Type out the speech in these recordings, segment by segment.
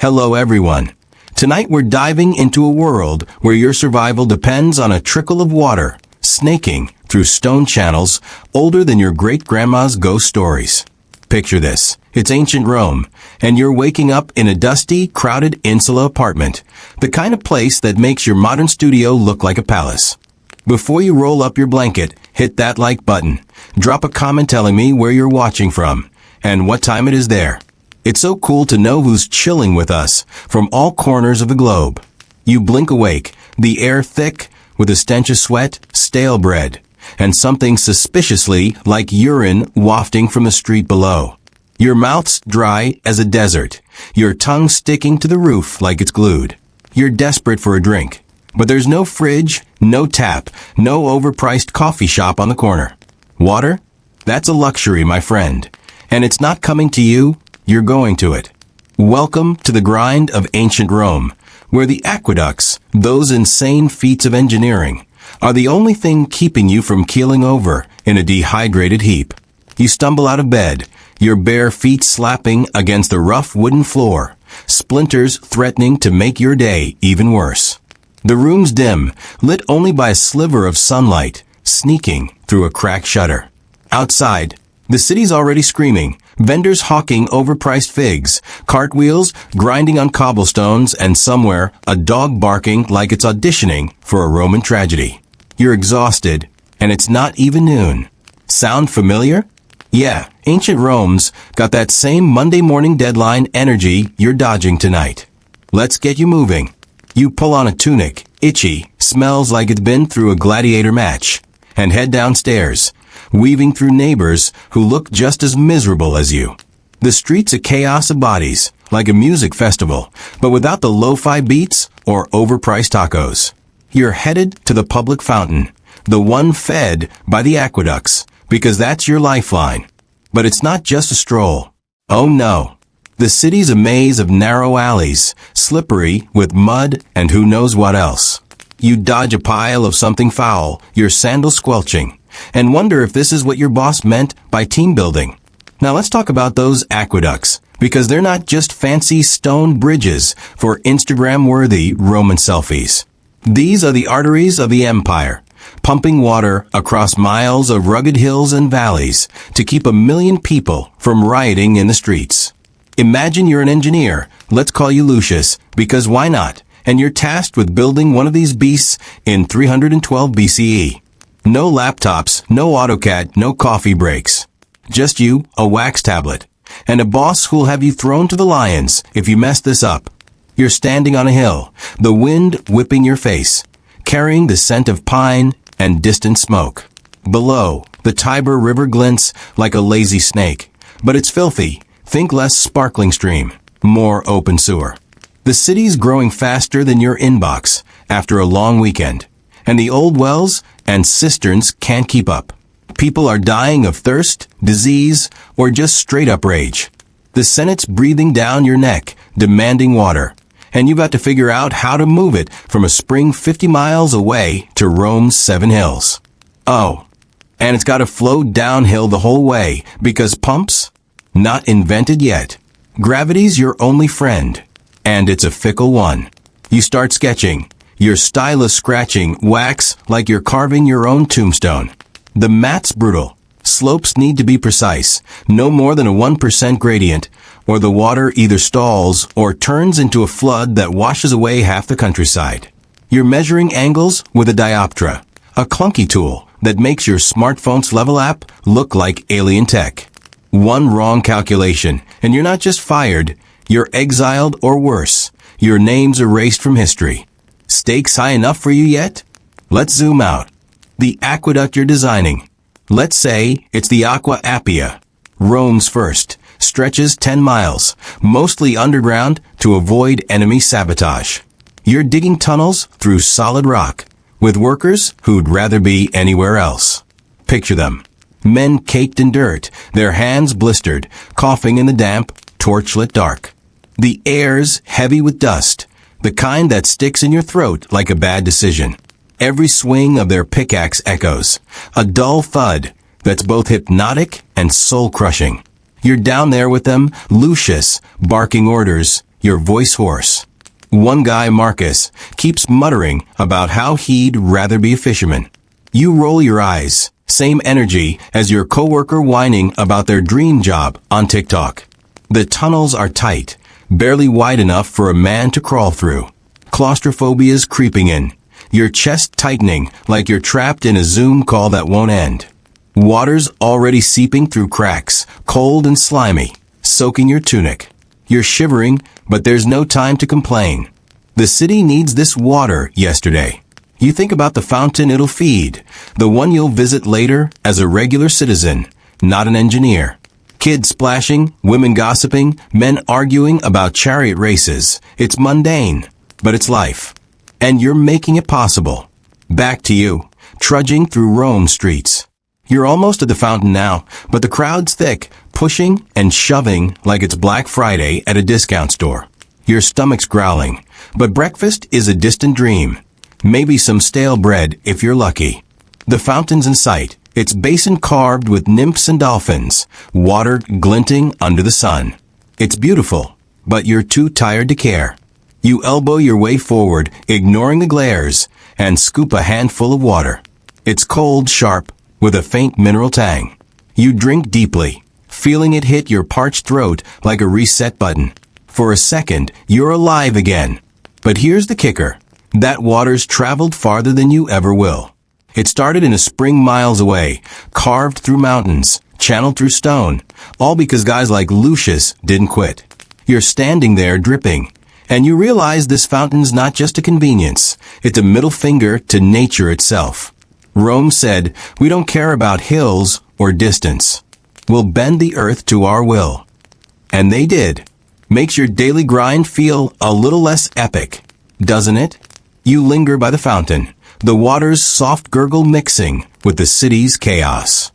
Hello everyone. Tonight we're diving into a world where your survival depends on a trickle of water, snaking through stone channels older than your great-grandma's ghost stories. Picture this. It's ancient Rome, and you're waking up in a dusty, crowded insula apartment, the kind of place that makes your modern studio look like a palace. Before you roll up your blanket, hit that like button. Drop a comment telling me where you're watching from and what time it is there. It's so cool to know who's chilling with us from all corners of the globe. You blink awake, the air thick with a stench of sweat, stale bread, and something suspiciously like urine wafting from the street below. Your mouth's dry as a desert, your tongue sticking to the roof like it's glued. You're desperate for a drink, but there's no fridge, no tap, no overpriced coffee shop on the corner. Water? That's a luxury, my friend. And it's not coming to you, you're going to it. Welcome to the grind of ancient Rome, where the aqueducts, those insane feats of engineering, are the only thing keeping you from keeling over in a dehydrated heap. You stumble out of bed, your bare feet slapping against the rough wooden floor, splinters threatening to make your day even worse. The room's dim, lit only by a sliver of sunlight, sneaking through a cracked shutter. Outside, the city's already screaming, vendors hawking overpriced figs, cartwheels grinding on cobblestones, and somewhere a dog barking like it's auditioning for a Roman tragedy. You're exhausted, and it's not even noon. Sound familiar? Yeah, ancient Rome's got that same Monday morning deadline energy you're dodging tonight. Let's get you moving. You pull on a tunic, itchy, smells like it's been through a gladiator match, and head downstairs, weaving through neighbors who look just as miserable as you. The street's a chaos of bodies, like a music festival, but without the lo-fi beats or overpriced tacos. You're headed to the public fountain, the one fed by the aqueducts, because that's your lifeline. But it's not just a stroll. Oh no. The city's a maze of narrow alleys, slippery with mud and who knows what else. You dodge a pile of something foul, your sandals squelching, and wonder if this is what your boss meant by team building. Now let's talk about those aqueducts, because they're not just fancy stone bridges for Instagram-worthy Roman selfies. These are the arteries of the empire, pumping water across miles of rugged hills and valleys to keep 1 million people from rioting in the streets. Imagine you're an engineer, let's call you Lucius, because why not? And you're tasked with building one of these beasts in 312 BCE. No laptops, no AutoCAD, no coffee breaks. Just you, a wax tablet, and a boss who'll have you thrown to the lions if you mess this up. You're standing on a hill, the wind whipping your face, carrying the scent of pine and distant smoke. Below, the Tiber River glints like a lazy snake, but it's filthy. Think less sparkling stream, more open sewer. The city's growing faster than your inbox after a long weekend, and the old wells and cisterns can't keep up. People are dying of thirst, disease, or just straight-up rage. The Senate's breathing down your neck, demanding water, and you've got to figure out how to move it from a spring 50 miles away to Rome's 7 hills. Oh, and it's got to flow downhill the whole way, because pumps? Not invented yet. Gravity's your only friend, and it's a fickle one. You start sketching, your stylus scratching wax like you're carving your own tombstone. The mat's brutal. Slopes need to be precise, no more than a 1% gradient, or the water either stalls or turns into a flood that washes away half the countryside. You're measuring angles with a dioptra, a clunky tool that makes your smartphone's level app look like alien tech. One wrong calculation, and you're not just fired, you're exiled or worse. Your name's erased from history. Stakes high enough for you yet? Let's zoom out. The aqueduct you're designing. Let's say it's the Aqua Appia, Rome's first, stretches 10 miles, mostly underground to avoid enemy sabotage. You're digging tunnels through solid rock, with workers who'd rather be anywhere else. Picture them. Men caked in dirt, their hands blistered, coughing in the damp, torchlit dark. The air's heavy with dust, the kind that sticks in your throat like a bad decision. Every swing of their pickaxe echoes, a dull thud that's both hypnotic and soul-crushing. You're down there with them, Lucius, barking orders, your voice hoarse. One guy, Marcus, keeps muttering about how he'd rather be a fisherman. You roll your eyes, same energy as your coworker whining about their dream job on TikTok. The tunnels are tight, barely wide enough for a man to crawl through. Claustrophobia's creeping in, your chest tightening like you're trapped in a Zoom call that won't end. Water's already seeping through cracks, cold and slimy, soaking your tunic. You're shivering, but there's no time to complain. The city needs this water yesterday. You think about the fountain it'll feed, the one you'll visit later as a regular citizen, not an engineer. Kids splashing, women gossiping, men arguing about chariot races. It's mundane, but it's life. And you're making it possible. Back to you, trudging through Rome streets. You're almost at the fountain now, but the crowd's thick, pushing and shoving like it's Black Friday at a discount store. Your stomach's growling, but breakfast is a distant dream. Maybe some stale bread if you're lucky. The fountain's in sight, its basin carved with nymphs and dolphins, water glinting under the sun. It's beautiful, but you're too tired to care. You elbow your way forward, ignoring the glares, and scoop a handful of water. It's cold, sharp, with a faint mineral tang. You drink deeply, feeling it hit your parched throat like a reset button. For a second, you're alive again. But here's the kicker. That water's traveled farther than you ever will. It started in a spring miles away, carved through mountains, channeled through stone, all because guys like Lucius didn't quit. You're standing there dripping, and you realize this fountain's not just a convenience, it's a middle finger to nature itself. Rome said, we don't care about hills or distance. We'll bend the earth to our will. And they did. Makes your daily grind feel a little less epic, doesn't it? You linger by the fountain, the water's soft gurgle mixing with the city's chaos.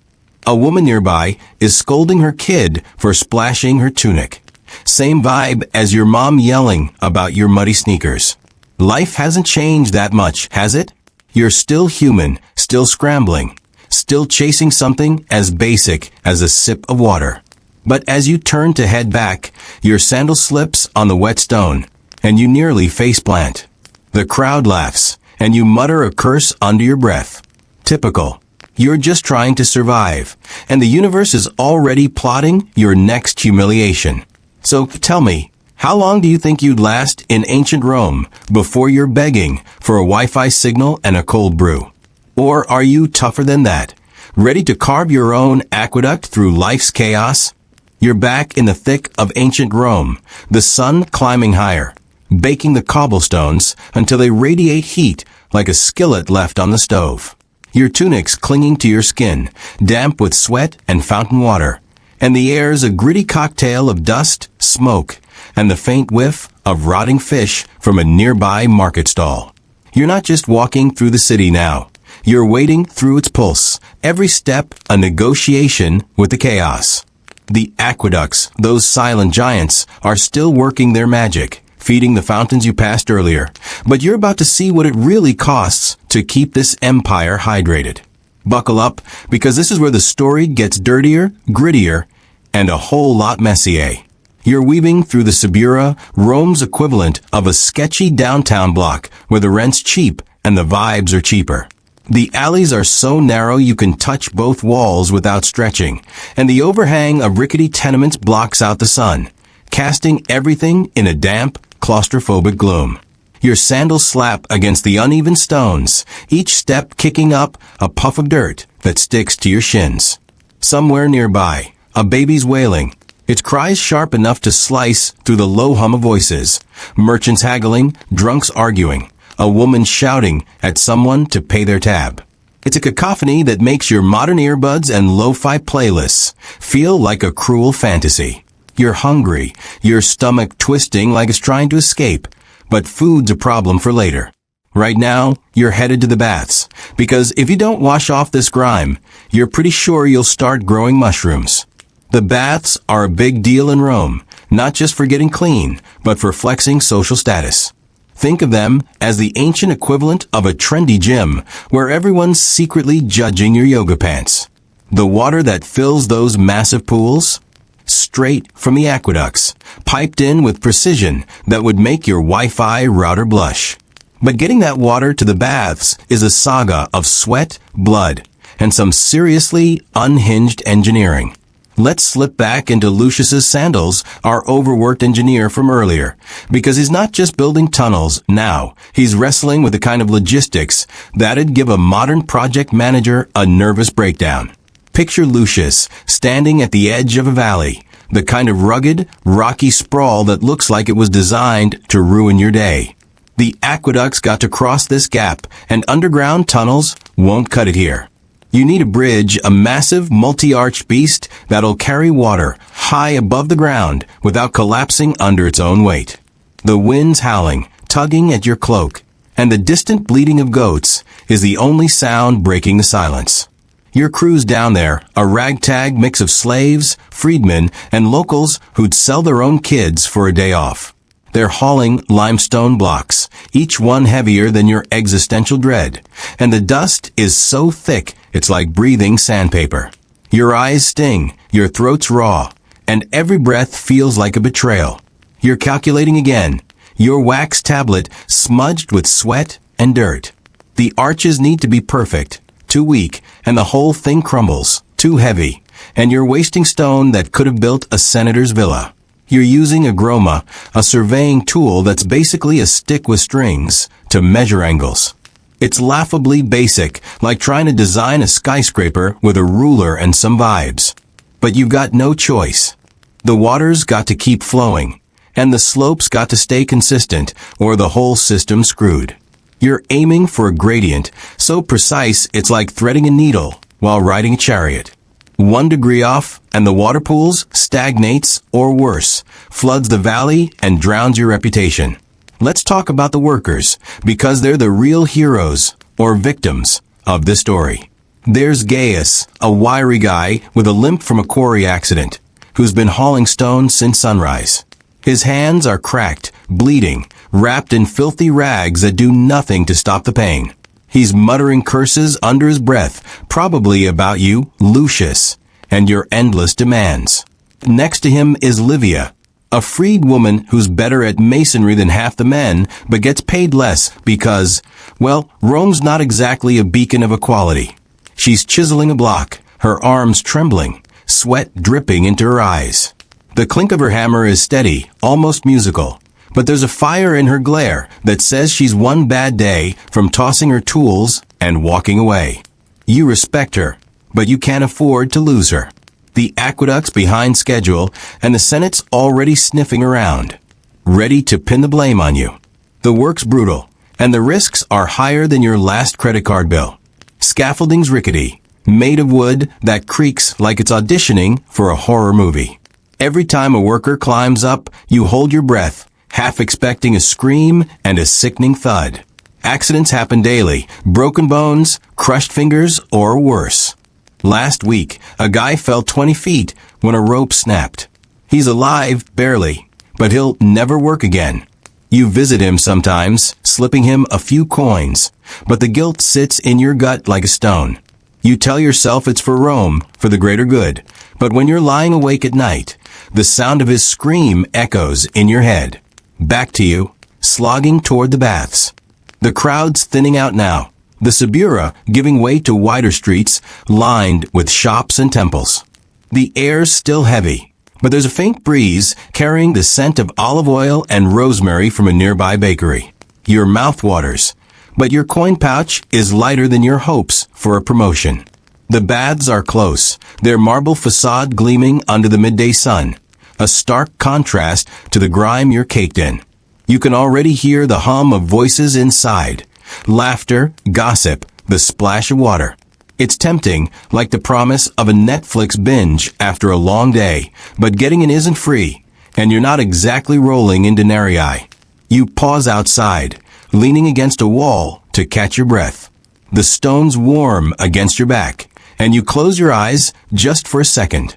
A woman nearby is scolding her kid for splashing her tunic. Same vibe as your mom yelling about your muddy sneakers. Life hasn't changed that much, has it? You're still human, still scrambling, still chasing something as basic as a sip of water. But as you turn to head back, your sandal slips on the wet stone, and you nearly faceplant. The crowd laughs, and you mutter a curse under your breath. Typical. You're just trying to survive, and the universe is already plotting your next humiliation. So tell me, how long do you think you'd last in ancient Rome before you're begging for a Wi-Fi signal and a cold brew? Or are you tougher than that, ready to carve your own aqueduct through life's chaos? You're back in the thick of ancient Rome, the sun climbing higher, baking the cobblestones until they radiate heat like a skillet left on the stove. Your tunic's clinging to your skin, damp with sweat and fountain water, and the air's a gritty cocktail of dust, smoke, and the faint whiff of rotting fish from a nearby market stall. You're not just walking through the city now. You're wading through its pulse, every step a negotiation with the chaos. The aqueducts, those silent giants, are still working their magic, feeding the fountains you passed earlier, but you're about to see what it really costs to keep this empire hydrated. Buckle up, because this is where the story gets dirtier, grittier, and a whole lot messier. You're weaving through the Subura, Rome's equivalent of a sketchy downtown block where the rent's cheap and the vibes are cheaper. The alleys are so narrow you can touch both walls without stretching, and the overhang of rickety tenements blocks out the sun, casting everything in a damp, claustrophobic gloom. Your sandals slap against the uneven stones, each step kicking up a puff of dirt that sticks to your shins. Somewhere nearby, a baby's wailing, its cries sharp enough to slice through the low hum of voices. Merchants haggling, drunks arguing, a woman shouting at someone to pay their tab. It's a cacophony that makes your modern earbuds and lo-fi playlists feel like a cruel fantasy. You're hungry, your stomach twisting like it's trying to escape, but food's a problem for later. Right now, you're headed to the baths, because if you don't wash off this grime, you're pretty sure you'll start growing mushrooms. The baths are a big deal in Rome, not just for getting clean, but for flexing social status. Think of them as the ancient equivalent of a trendy gym where everyone's secretly judging your yoga pants. The water that fills those massive pools? straight from the aqueducts, piped in with precision that would make your Wi-Fi router blush. But getting that water to the baths is a saga of sweat, blood, and some seriously unhinged engineering. Let's slip back into Lucius's sandals, our overworked engineer from earlier, because he's not just building tunnels now, he's wrestling with the kind of logistics that'd give a modern project manager a nervous breakdown. Picture Lucius standing at the edge of a valley, the kind of rugged, rocky sprawl that looks like it was designed to ruin your day. The aqueducts got to cross this gap, and underground tunnels won't cut it here. You need a bridge, a massive multi-arch beast that'll carry water high above the ground without collapsing under its own weight. The wind's howling, tugging at your cloak, and the distant bleating of goats is the only sound breaking the silence. Your crew's down there, a ragtag mix of slaves, freedmen, and locals who'd sell their own kids for a day off. They're hauling limestone blocks, each one heavier than your existential dread, and the dust is so thick it's like breathing sandpaper. Your eyes sting, your throat's raw, and every breath feels like a betrayal. You're calculating again, your wax tablet smudged with sweat and dirt. The arches need to be perfect, too weak, and the whole thing crumbles, too heavy, and you're wasting stone that could have built a senator's villa. You're using a groma, a surveying tool that's basically a stick with strings, to measure angles. It's laughably basic, like trying to design a skyscraper with a ruler and some vibes. But you've got no choice. The water's got to keep flowing, and the slope's got to stay consistent, or the whole system's screwed. You're aiming for a gradient, so precise it's like threading a needle while riding a chariot. 1 degree off, and the water pools stagnates, or worse, floods the valley and drowns your reputation. Let's talk about the workers, because they're the real heroes, or victims, of this story. There's Gaius, a wiry guy with a limp from a quarry accident, who's been hauling stone since sunrise. His hands are cracked, bleeding, wrapped in filthy rags that do nothing to stop the pain. He's muttering curses under his breath, probably about you, Lucius, and your endless demands. Next to him is Livia, a freed woman who's better at masonry than half the men, but gets paid less because, well, Rome's not exactly a beacon of equality. She's chiseling a block, her arms trembling, sweat dripping into her eyes. The clink of her hammer is steady, almost musical. But there's a fire in her glare that says she's one bad day from tossing her tools and walking away. You respect her, but you can't afford to lose her. The aqueduct's behind schedule, and the Senate's already sniffing around, ready to pin the blame on you. The work's brutal, and the risks are higher than your last credit card bill. Scaffolding's rickety, made of wood that creaks like it's auditioning for a horror movie. Every time a worker climbs up, you hold your breath, half expecting a scream and a sickening thud. Accidents happen daily, broken bones, crushed fingers, or worse. Last week, a guy fell 20 feet when a rope snapped. He's alive, barely, but he'll never work again. You visit him sometimes, slipping him a few coins, but the guilt sits in your gut like a stone. You tell yourself it's for Rome, for the greater good, but when you're lying awake at night, the sound of his scream echoes in your head. Back to you, slogging toward the baths. The crowd's thinning out now, the Subura giving way to wider streets lined with shops and temples. The air's still heavy, but there's a faint breeze carrying the scent of olive oil and rosemary from a nearby bakery. Your mouth waters, but your coin pouch is lighter than your hopes for a promotion. The baths are close, their marble facade gleaming under the midday sun, a stark contrast to the grime you're caked in. You can already hear the hum of voices inside, laughter, gossip, the splash of water. It's tempting, like the promise of a Netflix binge after a long day, but getting in isn't free, and you're not exactly rolling in denarii. You pause outside, leaning against a wall to catch your breath. The stone's warm against your back, and you close your eyes just for a second.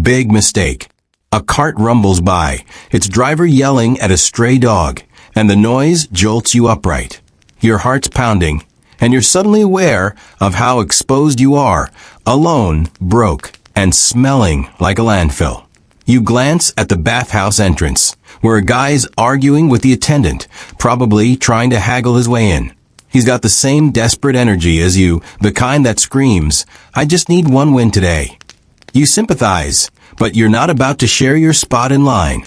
Big mistake. A cart rumbles by, its driver yelling at a stray dog, and the noise jolts you upright. Your heart's pounding, and you're suddenly aware of how exposed you are, alone, broke, and smelling like a landfill. You glance at the bathhouse entrance, where a guy's arguing with the attendant, probably trying to haggle his way in. He's got the same desperate energy as you, the kind that screams, "I just need one win today." You sympathize, but you're not about to share your spot in line.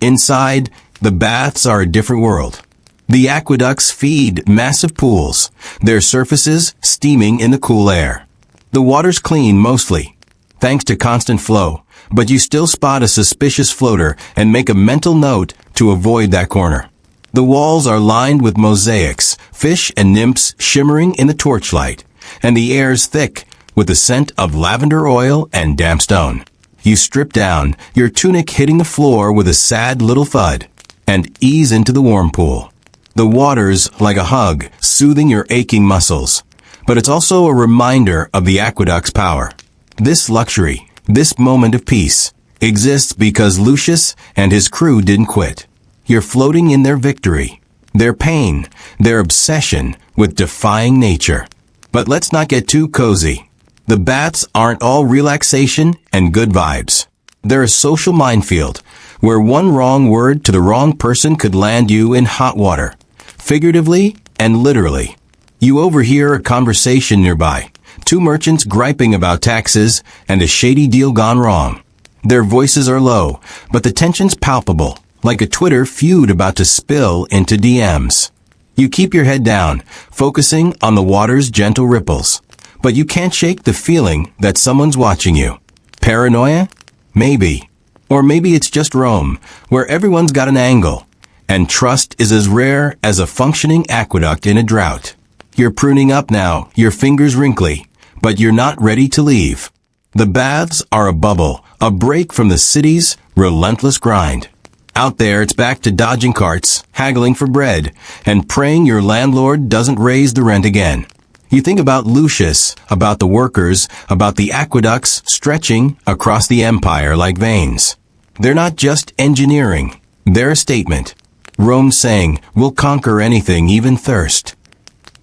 Inside, the baths are a different world. The aqueducts feed massive pools, their surfaces steaming in the cool air. The water's clean mostly, thanks to constant flow, but you still spot a suspicious floater and make a mental note to avoid that corner. The walls are lined with mosaics, fish and nymphs shimmering in the torchlight, and the air's thick with the scent of lavender oil and damp stone. You strip down, your tunic hitting the floor with a sad little thud, and ease into the warm pool. The water's like a hug, soothing your aching muscles. But it's also a reminder of the aqueduct's power. This luxury, this moment of peace, exists because Lucius and his crew didn't quit. You're floating in their victory, their pain, their obsession with defying nature. But let's not get too cozy. The baths aren't all relaxation and good vibes. They're a social minefield, where one wrong word to the wrong person could land you in hot water, figuratively and literally. You overhear a conversation nearby, two merchants griping about taxes and a shady deal gone wrong. Their voices are low, but the tension's palpable, like a Twitter feud about to spill into DMs. You keep your head down, focusing on the water's gentle ripples. But you can't shake the feeling that someone's watching you. Paranoia? Maybe. Or maybe it's just Rome, where everyone's got an angle, and trust is as rare as a functioning aqueduct in a drought. You're pruning up now, your fingers wrinkly, but you're not ready to leave. The baths are a bubble, a break from the city's relentless grind. Out there, it's back to dodging carts, haggling for bread, and praying your landlord doesn't raise the rent again. You think about Lucius, about the workers, about the aqueducts stretching across the empire like veins. They're not just engineering, they're a statement. Rome saying, "We'll conquer anything, even thirst."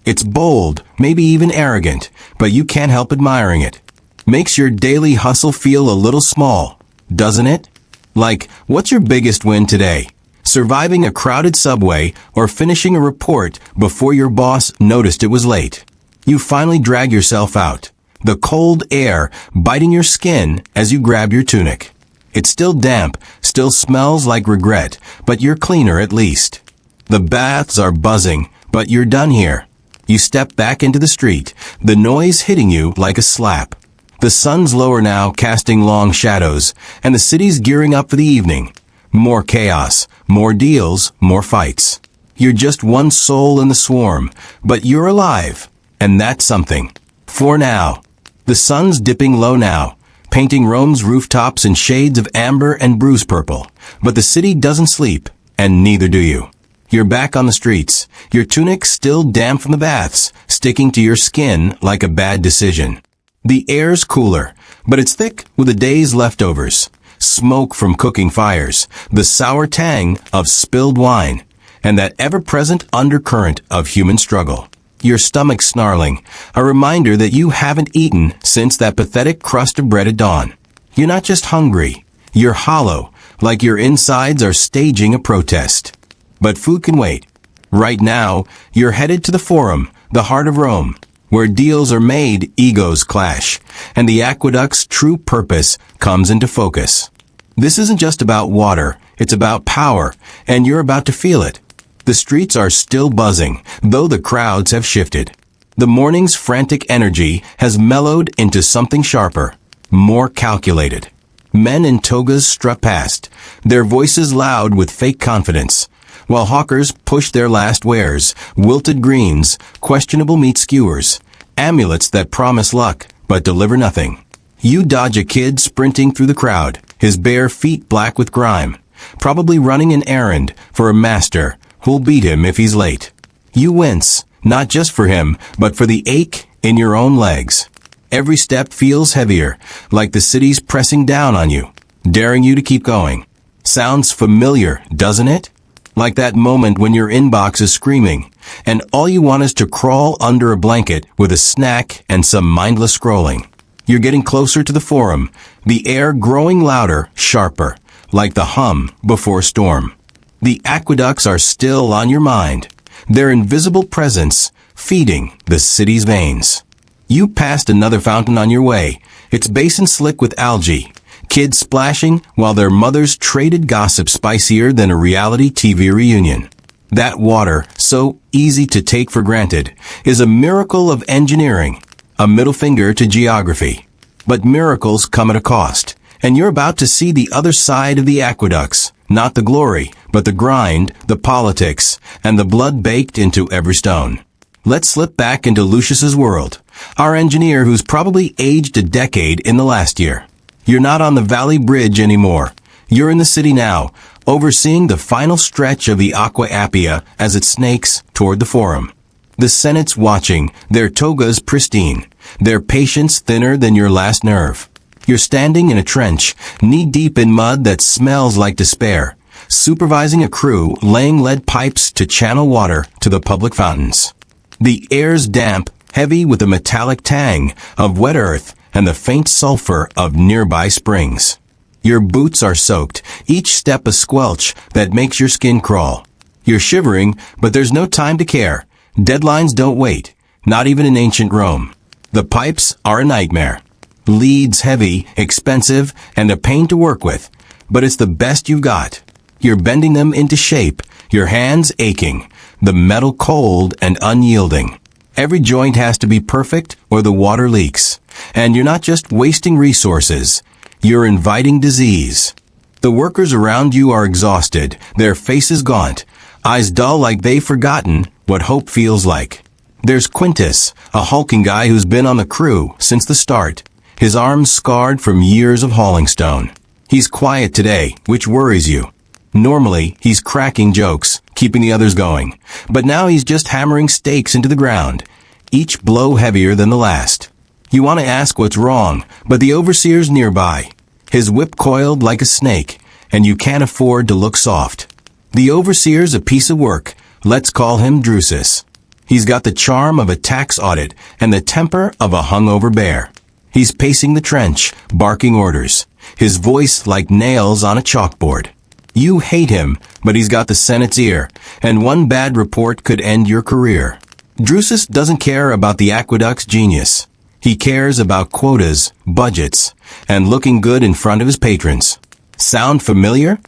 It's bold, maybe even arrogant, but you can't help admiring it. Makes your daily hustle feel a little small, doesn't it? Like, what's your biggest win today? Surviving a crowded subway or finishing a report before your boss noticed it was late. You finally drag yourself out, the cold air biting your skin as you grab your tunic. It's still damp, still smells like regret, but you're cleaner at least. The baths are buzzing, but you're done here. You step back into the street, the noise hitting you like a slap. The sun's lower now, casting long shadows, and the city's gearing up for the evening. More chaos, more deals, more fights. You're just one soul in the swarm, but you're alive. And that's something. For now. The sun's dipping low now, painting Rome's rooftops in shades of amber and bruise purple. But the city doesn't sleep, and neither do you. You're back on the streets, your tunic still damp from the baths, sticking to your skin like a bad decision. The air's cooler, but it's thick with the day's leftovers. Smoke from cooking fires, the sour tang of spilled wine, and that ever-present undercurrent of human struggle. Your stomach snarling, a reminder that you haven't eaten since that pathetic crust of bread at dawn. You're not just hungry, you're hollow, like your insides are staging a protest. But food can wait. Right now, you're headed to the Forum, the heart of Rome, where deals are made, egos clash, and the aqueduct's true purpose comes into focus. This isn't just about water, it's about power, and you're about to feel it. The streets are still buzzing, though the crowds have shifted. The morning's frantic energy has mellowed into something sharper, more calculated. Men in togas strut past, their voices loud with fake confidence, while hawkers push their last wares, wilted greens, questionable meat skewers, amulets that promise luck but deliver nothing. You dodge a kid sprinting through the crowd, his bare feet black with grime, probably running an errand for a master who'll beat him if he's late. You wince, not just for him, but for the ache in your own legs. Every step feels heavier, like the city's pressing down on you, daring you to keep going. Sounds familiar, doesn't it? Like that moment when your inbox is screaming, and all you want is to crawl under a blanket with a snack and some mindless scrolling. You're getting closer to the forum, the air growing louder, sharper, like the hum before a storm. The aqueducts are still on your mind, their invisible presence feeding the city's veins. You passed another fountain on your way, its basin slick with algae, kids splashing while their mothers traded gossip spicier than a reality TV reunion. That water, so easy to take for granted, is a miracle of engineering, a middle finger to geography. But miracles come at a cost, and you're about to see the other side of the aqueducts, not the glory, but the grind, the politics, and the blood baked into every stone. Let's slip back into Lucius's world, our engineer who's probably aged a decade in the last year. You're not on the Valley Bridge anymore. You're in the city now, overseeing the final stretch of the Aqua Appia as it snakes toward the forum. The Senate's watching, their togas pristine, their patience thinner than your last nerve. You're standing in a trench, knee-deep in mud that smells like despair, supervising a crew laying lead pipes to channel water to the public fountains. The air's damp, heavy with a metallic tang of wet earth and the faint sulfur of nearby springs. Your boots are soaked, each step a squelch that makes your skin crawl. You're shivering, but there's no time to care. Deadlines don't wait, not even in ancient Rome. The pipes are a nightmare. Leads heavy, expensive, and a pain to work with, but it's the best you've got. You're bending them into shape, your hands aching, the metal cold and unyielding. Every joint has to be perfect or the water leaks. And you're not just wasting resources, you're inviting disease. The workers around you are exhausted, their faces gaunt, eyes dull like they've forgotten what hope feels like. There's Quintus, a hulking guy who's been on the crew since the start, his arms scarred from years of hauling stone. He's quiet today, which worries you. Normally, he's cracking jokes, keeping the others going, but now he's just hammering stakes into the ground, each blow heavier than the last. You want to ask what's wrong, but the overseer's nearby, his whip coiled like a snake, and you can't afford to look soft. The overseer's a piece of work. Let's call him Drusus. He's got the charm of a tax audit and the temper of a hungover bear. He's pacing the trench, barking orders, his voice like nails on a chalkboard. You hate him, but he's got the Senate's ear, and one bad report could end your career. Drusus doesn't care about the aqueduct's genius. He cares about quotas, budgets, and looking good in front of his patrons. Sound familiar?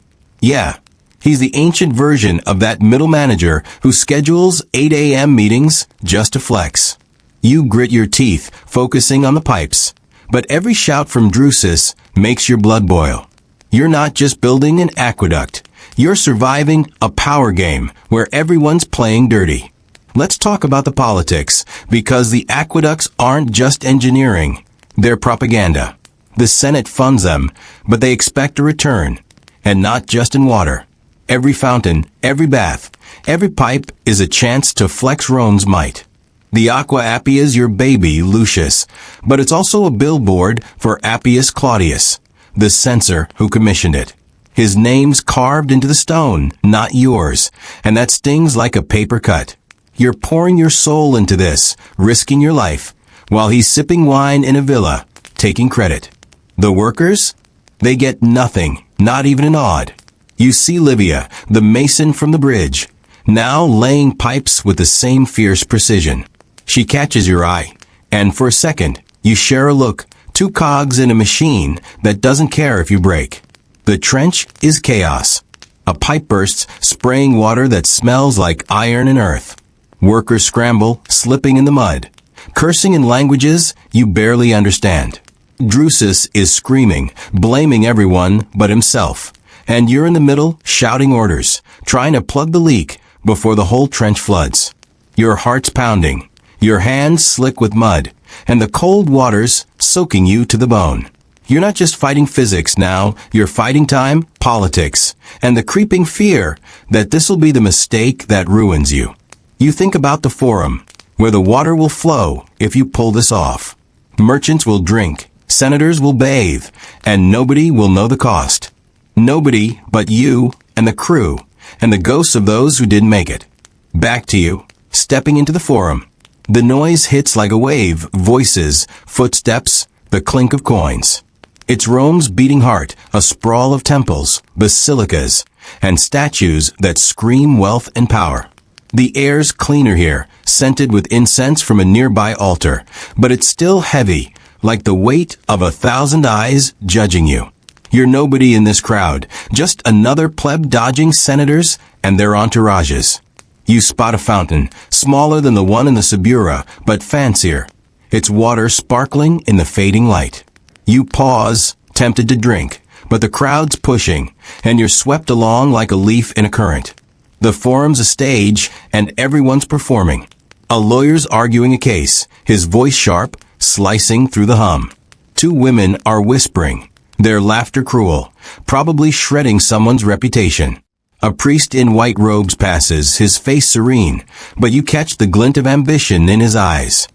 Yeah. He's the ancient version of that middle manager who schedules 8 a.m. meetings just to flex. You grit your teeth, focusing on the pipes. But every shout from Drusus makes your blood boil. You're not just building an aqueduct. You're surviving a power game where everyone's playing dirty. Let's talk about the politics, because the aqueducts aren't just engineering. They're propaganda. The Senate funds them, but they expect a return. And not just in water. Every fountain, every bath, every pipe is a chance to flex Rome's might. The Aqua Appia's your baby, Lucius, but it's also a billboard for Appius Claudius, the censor who commissioned it. His name's carved into the stone, not yours, and that stings like a paper cut. You're pouring your soul into this, risking your life, while he's sipping wine in a villa, taking credit. The workers? They get nothing, not even an odd. You see Livia, the mason from the bridge, now laying pipes with the same fierce precision. She catches your eye, and for a second, you share a look, two cogs in a machine that doesn't care if you break. The trench is chaos. A pipe bursts, spraying water that smells like iron and earth. Workers scramble, slipping in the mud, cursing in languages you barely understand. Drusus is screaming, blaming everyone but himself. And you're in the middle, shouting orders, trying to plug the leak before the whole trench floods. Your heart's pounding, your hands slick with mud, and the cold water's soaking you to the bone. You're not just fighting physics now, you're fighting time, politics, and the creeping fear that this'll be the mistake that ruins you. You think about the forum, where the water will flow if you pull this off. Merchants will drink, senators will bathe, and nobody will know the cost. Nobody but you and the crew and the ghosts of those who didn't make it. Back to you, stepping into the forum. The noise hits like a wave, voices, footsteps, the clink of coins. It's Rome's beating heart, a sprawl of temples, basilicas, and statues that scream wealth and power. The air's cleaner here, scented with incense from a nearby altar, but it's still heavy, like the weight of 1,000 eyes judging you. You're nobody in this crowd, just another pleb dodging senators and their entourages. You spot a fountain, smaller than the one in the Subura, but fancier. Its water sparkling in the fading light. You pause, tempted to drink, but the crowd's pushing, and you're swept along like a leaf in a current. The forum's a stage, and everyone's performing. A lawyer's arguing a case, his voice sharp, slicing through the hum. Two women are whispering, their laughter cruel, probably shredding someone's reputation. A priest in white robes passes, his face serene, but you catch the glint of ambition in his eyes.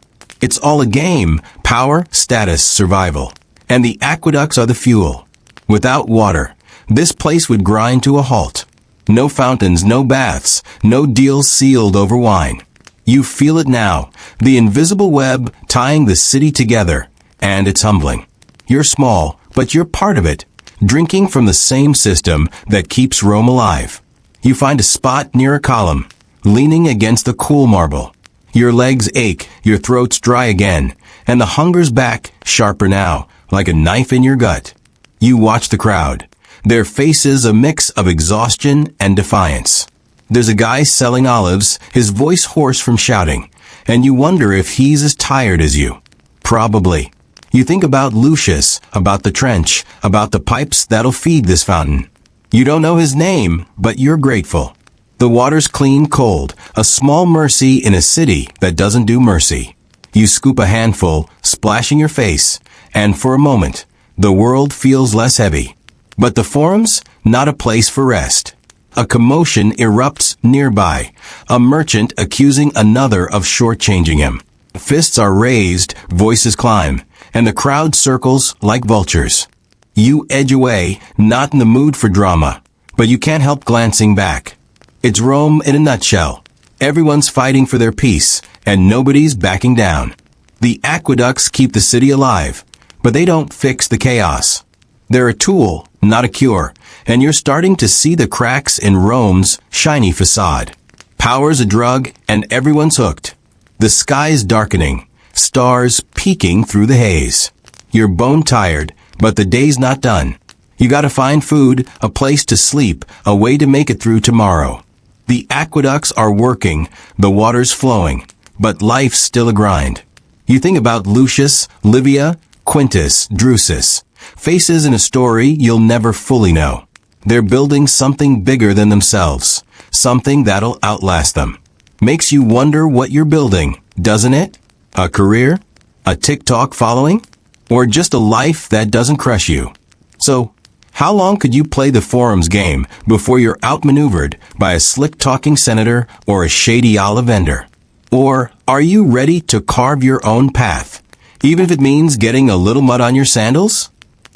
It's all a game, power, status, survival. And the aqueducts are the fuel. Without water, this place would grind to a halt. No fountains, no baths, no deals sealed over wine. You feel it now, the invisible web tying the city together, and it's humbling. You're small, but you're part of it, drinking from the same system that keeps Rome alive. You find a spot near a column, leaning against the cool marble. Your legs ache, your throat's dry again, and the hunger's back, sharper now, like a knife in your gut. You watch the crowd, their faces a mix of exhaustion and defiance. There's a guy selling olives, his voice hoarse from shouting, and you wonder if he's as tired as you. Probably. You think about Lucius, about the trench, about the pipes that'll feed this fountain. You don't know his name, but you're grateful. The water's clean cold, a small mercy in a city that doesn't do mercy. You scoop a handful, splashing your face, and for a moment, the world feels less heavy. But the forum's not a place for rest. A commotion erupts nearby, a merchant accusing another of shortchanging him. Fists are raised, voices climb, and the crowd circles like vultures. You edge away, not in the mood for drama, but you can't help glancing back. It's Rome in a nutshell. Everyone's fighting for their peace, and nobody's backing down. The aqueducts keep the city alive, but they don't fix the chaos. They're a tool, not a cure, and you're starting to see the cracks in Rome's shiny facade. Power's a drug, and everyone's hooked. The sky's darkening, stars peeking through the haze. You're bone-tired, but the day's not done. You gotta find food, a place to sleep, a way to make it through tomorrow. The aqueducts are working, the water's flowing, but life's still a grind. You think about Lucius, Livia, Quintus, Drusus, faces in a story you'll never fully know. They're building something bigger than themselves, something that'll outlast them. Makes you wonder what you're building, doesn't it? A career? A TikTok following? Or just a life that doesn't crush you? So, how long could you play the forum's game before you're outmaneuvered by a slick-talking senator or a shady olive vendor? Or are you ready to carve your own path, even if it means getting a little mud on your sandals?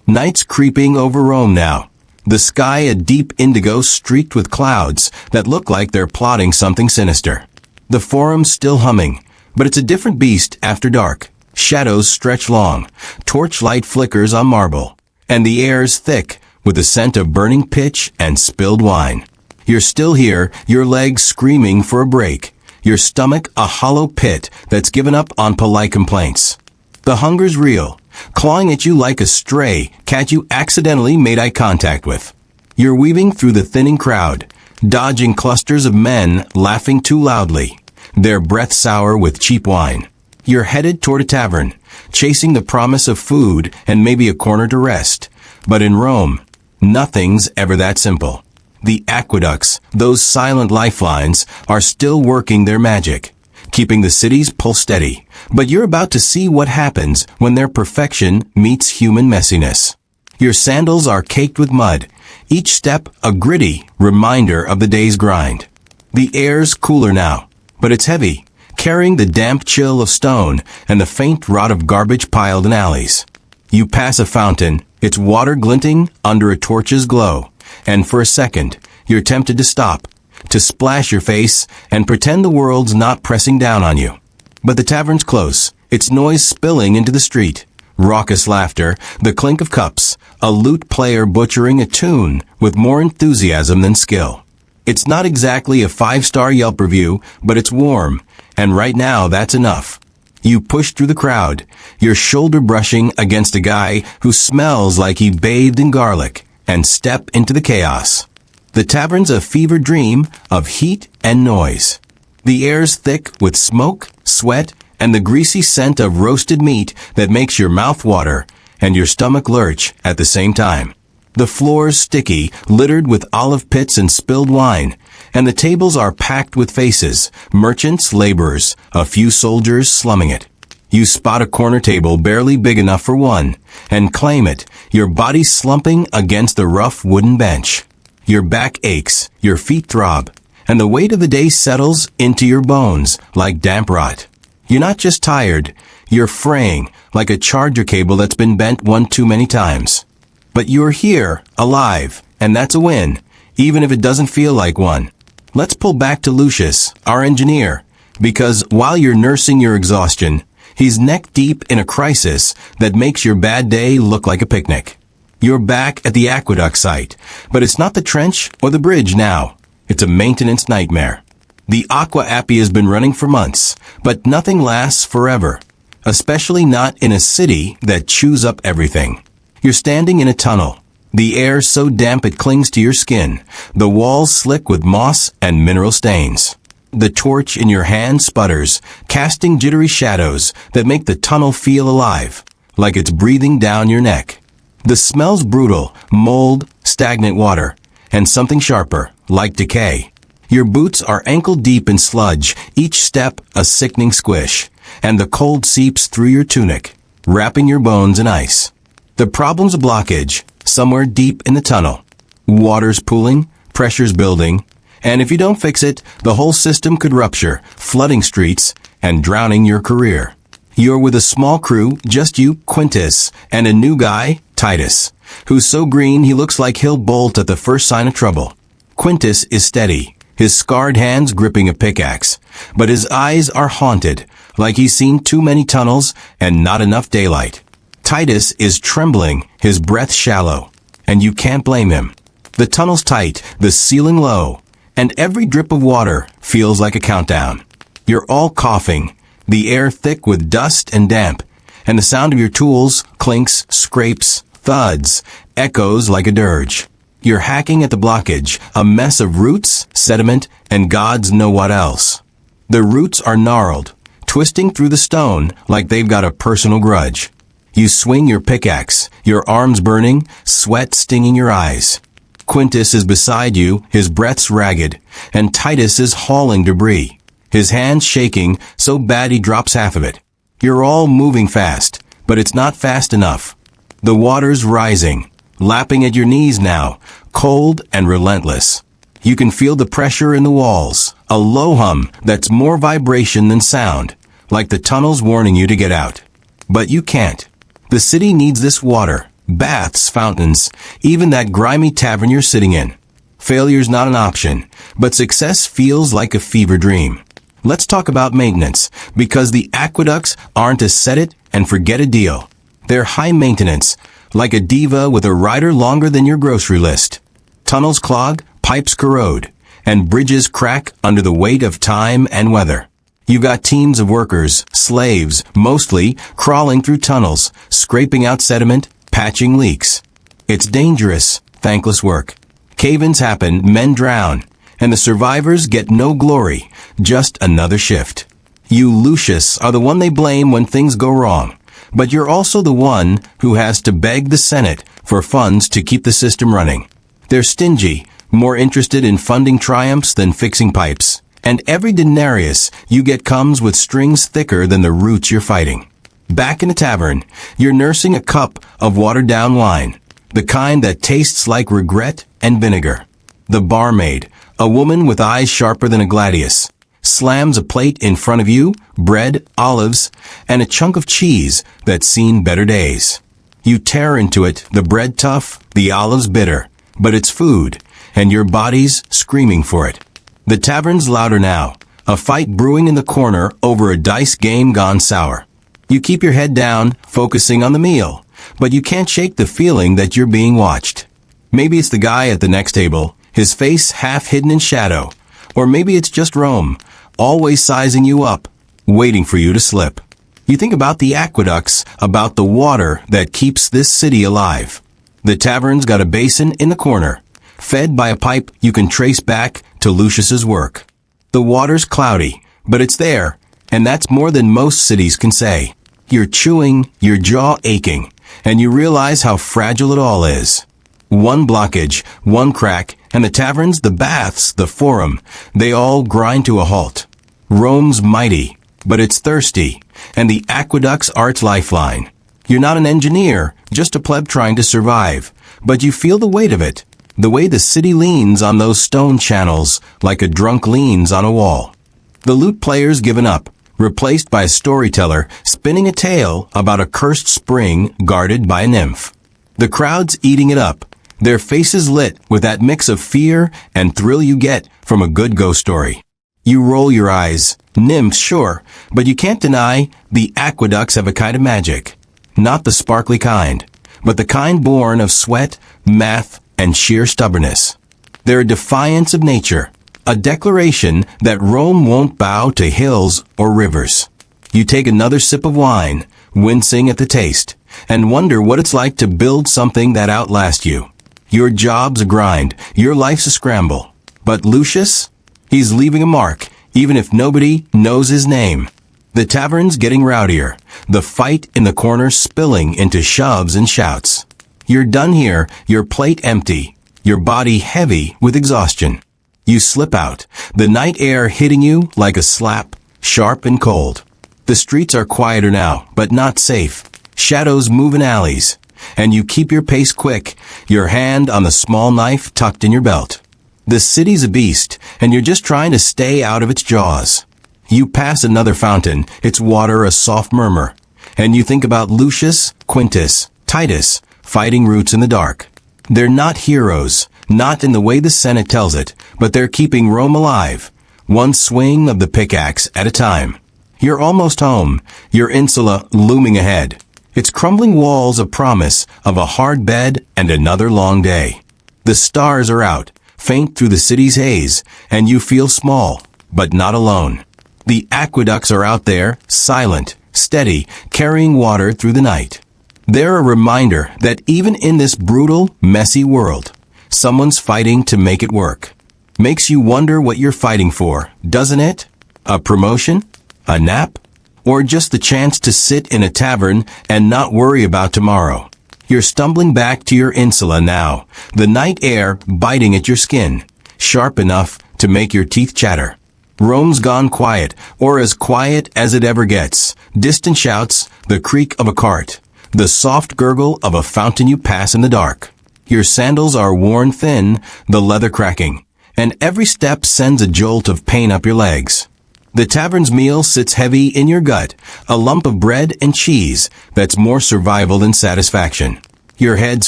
Night's creeping over Rome now. The sky a deep indigo streaked with clouds that look like they're plotting something sinister. The forum's still humming, but it's a different beast after dark. Shadows stretch long, torchlight flickers on marble, and the air's thick with the scent of burning pitch and spilled wine. You're still here, your legs screaming for a break, your stomach a hollow pit that's given up on polite complaints. The hunger's real, clawing at you like a stray cat you accidentally made eye contact with. You're weaving through the thinning crowd, dodging clusters of men laughing too loudly, their breath sour with cheap wine. You're headed toward a tavern, chasing the promise of food and maybe a corner to rest. But in Rome, nothing's ever that simple. The aqueducts, those silent lifelines, are still working their magic, keeping the city's pulse steady. But you're about to see what happens when their perfection meets human messiness. Your sandals are caked with mud, each step a gritty reminder of the day's grind. The air's cooler now, but it's heavy, carrying the damp chill of stone and the faint rot of garbage piled in alleys. You pass a fountain, its water glinting under a torch's glow, and for a second, you're tempted to stop, to splash your face and pretend the world's not pressing down on you. But the tavern's close, its noise spilling into the street. Raucous laughter, the clink of cups, a lute player butchering a tune with more enthusiasm than skill. It's not exactly a 5-star Yelp review, but it's warm, and right now that's enough. You push through the crowd, your shoulder brushing against a guy who smells like he bathed in garlic, and step into the chaos. The tavern's a fever dream of heat and noise. The air's thick with smoke, sweat, and the greasy scent of roasted meat that makes your mouth water and your stomach lurch at the same time. The floor's sticky, littered with olive pits and spilled wine, and the tables are packed with faces, merchants, laborers, a few soldiers slumming it. You spot a corner table barely big enough for one, and claim it, your body slumping against the rough wooden bench. Your back aches, your feet throb, and the weight of the day settles into your bones like damp rot. You're not just tired, you're fraying like a charger cable that's been bent one too many times. But you're here, alive, and that's a win, even if it doesn't feel like one. Let's pull back to Lucius, our engineer, because while you're nursing your exhaustion, he's neck deep in a crisis that makes your bad day look like a picnic. You're back at the Aqueduct site, but it's not the trench or the bridge now. It's a maintenance nightmare. The Aqua Appy has been running for months, but nothing lasts forever, especially not in a city that chews up everything. You're standing in a tunnel. The air so damp it clings to your skin, the walls slick with moss and mineral stains. The torch in your hand sputters, casting jittery shadows that make the tunnel feel alive, like it's breathing down your neck. The smell's brutal, mold, stagnant water, and something sharper, like decay. Your boots are ankle-deep in sludge, each step a sickening squish, and the cold seeps through your tunic, wrapping your bones in ice. The problem's a blockage, somewhere deep in the tunnel. Water's pooling, pressure's building, and if you don't fix it, the whole system could rupture, flooding streets and drowning your career. You're with a small crew, just you, Quintus, and a new guy, Titus, who's so green he looks like he'll bolt at the first sign of trouble. Quintus is steady, his scarred hands gripping a pickaxe, but his eyes are haunted, like he's seen too many tunnels and not enough daylight. Titus is trembling, his breath shallow, and you can't blame him. The tunnel's tight, the ceiling low, and every drip of water feels like a countdown. You're all coughing, the air thick with dust and damp, and the sound of your tools clinks, scrapes, thuds, echoes like a dirge. You're hacking at the blockage, a mess of roots, sediment, and gods know what else. The roots are gnarled, twisting through the stone like they've got a personal grudge. You swing your pickaxe, your arms burning, sweat stinging your eyes. Quintus is beside you, his breath's ragged, and Titus is hauling debris, his hands shaking so bad he drops half of it. You're all moving fast, but it's not fast enough. The water's rising, lapping at your knees now, cold and relentless. You can feel the pressure in the walls, a low hum that's more vibration than sound, like the tunnel's warning you to get out. But you can't. The city needs this water, baths, fountains, even that grimy tavern you're sitting in. Failure's not an option, but success feels like a fever dream. Let's talk about maintenance, because the aqueducts aren't a set it and forget a deal. They're high maintenance, like a diva with a rider longer than your grocery list. Tunnels clog, pipes corrode, and bridges crack under the weight of time and weather. You got teams of workers, slaves, mostly, crawling through tunnels, scraping out sediment, patching leaks. It's dangerous, thankless work. Cave-ins happen, men drown, and the survivors get no glory, just another shift. You, Lucius, are the one they blame when things go wrong, but you're also the one who has to beg the Senate for funds to keep the system running. They're stingy, more interested in funding triumphs than fixing pipes. And every denarius you get comes with strings thicker than the roots you're fighting. Back in the tavern, you're nursing a cup of watered-down wine, the kind that tastes like regret and vinegar. The barmaid, a woman with eyes sharper than a gladius, slams a plate in front of you, bread, olives, and a chunk of cheese that's seen better days. You tear into it, the bread tough, the olives bitter, but it's food, and your body's screaming for it. The tavern's louder now, a fight brewing in the corner over a dice game gone sour. You keep your head down, focusing on the meal, but you can't shake the feeling that you're being watched. Maybe it's the guy at the next table, his face half hidden in shadow. Or maybe it's just Rome, always sizing you up, waiting for you to slip. You think about the aqueducts, about the water that keeps this city alive. The tavern's got a basin in the corner, fed by a pipe you can trace back to Lucius's work. The water's cloudy, but it's there, and that's more than most cities can say. You're chewing, your jaw aching, and you realize how fragile it all is. One blockage, one crack, and the taverns, the baths, the forum, they all grind to a halt. Rome's mighty, but it's thirsty, and the aqueducts are its lifeline. You're not an engineer, just a pleb trying to survive, but you feel the weight of it, the way the city leans on those stone channels like a drunk leans on a wall. The lute player's given up, replaced by a storyteller spinning a tale about a cursed spring guarded by a nymph. The crowd's eating it up, their faces lit with that mix of fear and thrill you get from a good ghost story. You roll your eyes. Nymphs, sure, but you can't deny the aqueducts have a kind of magic. Not the sparkly kind, but the kind born of sweat, math, and sheer stubbornness. They're a defiance of nature, a declaration that Rome won't bow to hills or rivers. You take another sip of wine, wincing at the taste, and wonder what it's like to build something that outlasts you. Your job's a grind, your life's a scramble. But Lucius? He's leaving a mark, even if nobody knows his name. The tavern's getting rowdier, the fight in the corner spilling into shoves and shouts. You're done here, your plate empty, your body heavy with exhaustion. You slip out, the night air hitting you like a slap, sharp and cold. The streets are quieter now, but not safe. Shadows move in alleys, and you keep your pace quick, your hand on the small knife tucked in your belt. The city's a beast, and you're just trying to stay out of its jaws. You pass another fountain, its water a soft murmur, and you think about Lucius, Quintus, Titus, fighting roots in the dark. They're not heroes, not in the way the Senate tells it, but they're keeping Rome alive, one swing of the pickaxe at a time. You're almost home, your insula looming ahead. Its crumbling walls a promise of a hard bed and another long day. The stars are out, faint through the city's haze, and you feel small, but not alone. The aqueducts are out there, silent, steady, carrying water through the night. They're a reminder that even in this brutal, messy world, someone's fighting to make it work. Makes you wonder what you're fighting for, doesn't it? A promotion? A nap? Or just the chance to sit in a tavern and not worry about tomorrow? You're stumbling back to your insula now, the night air biting at your skin, sharp enough to make your teeth chatter. Rome's gone quiet, or as quiet as it ever gets. Distant shouts, the creak of a cart, the soft gurgle of a fountain you pass in the dark. Your sandals are worn thin, the leather cracking, and every step sends a jolt of pain up your legs. The tavern's meal sits heavy in your gut, a lump of bread and cheese that's more survival than satisfaction. Your head's